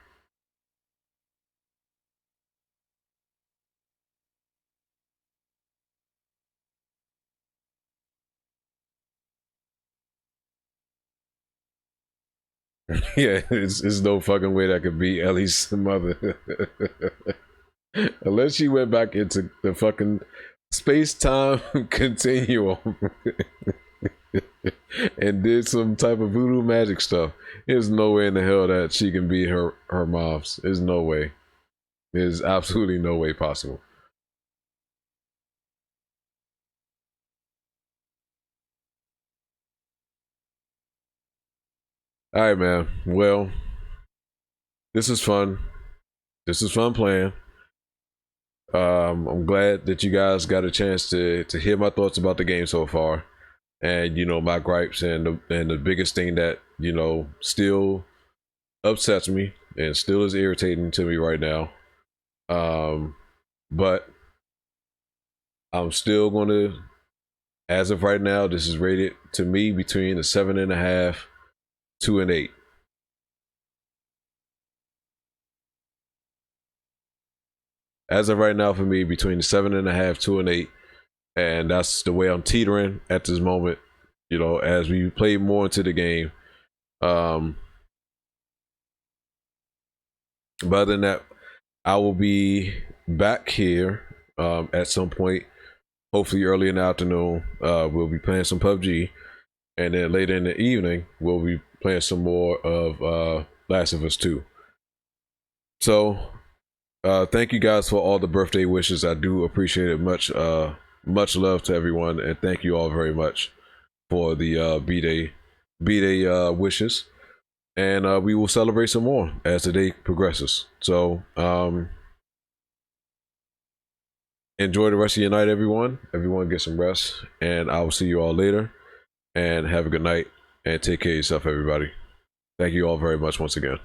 Yeah, it's no fucking way that could be Ellie's mother. Unless she went back into the fucking space-time continuum and did some type of voodoo magic stuff. There's no way in the hell that she can be her mom's. There's no way. There's absolutely no way possible. All right, man. Well, this is fun. This is fun playing. I'm glad that you guys got a chance to hear my thoughts about the game so far, and my gripes, and the biggest thing that still upsets me and still is irritating to me right now. But I'm still gonna, as of right now, this is rated to me between a 7.5 to an 8. As of right now, for me, between a 7.5 to an 8, and that's the way I'm teetering at this moment. As we play more into the game. Um, but other than that, I will be back here at some point, hopefully early in the afternoon. We'll be playing some PUBG, and then later in the evening, we'll be playing some more of Last of Us 2. So, thank you guys for all the birthday wishes. I do appreciate it much. Much love to everyone, and thank you all very much for the B-Day wishes. And we will celebrate some more as the day progresses. So, enjoy the rest of your night, everyone. Everyone get some rest, and I will see you all later. And have a good night, and take care of yourself, everybody. Thank you all very much once again.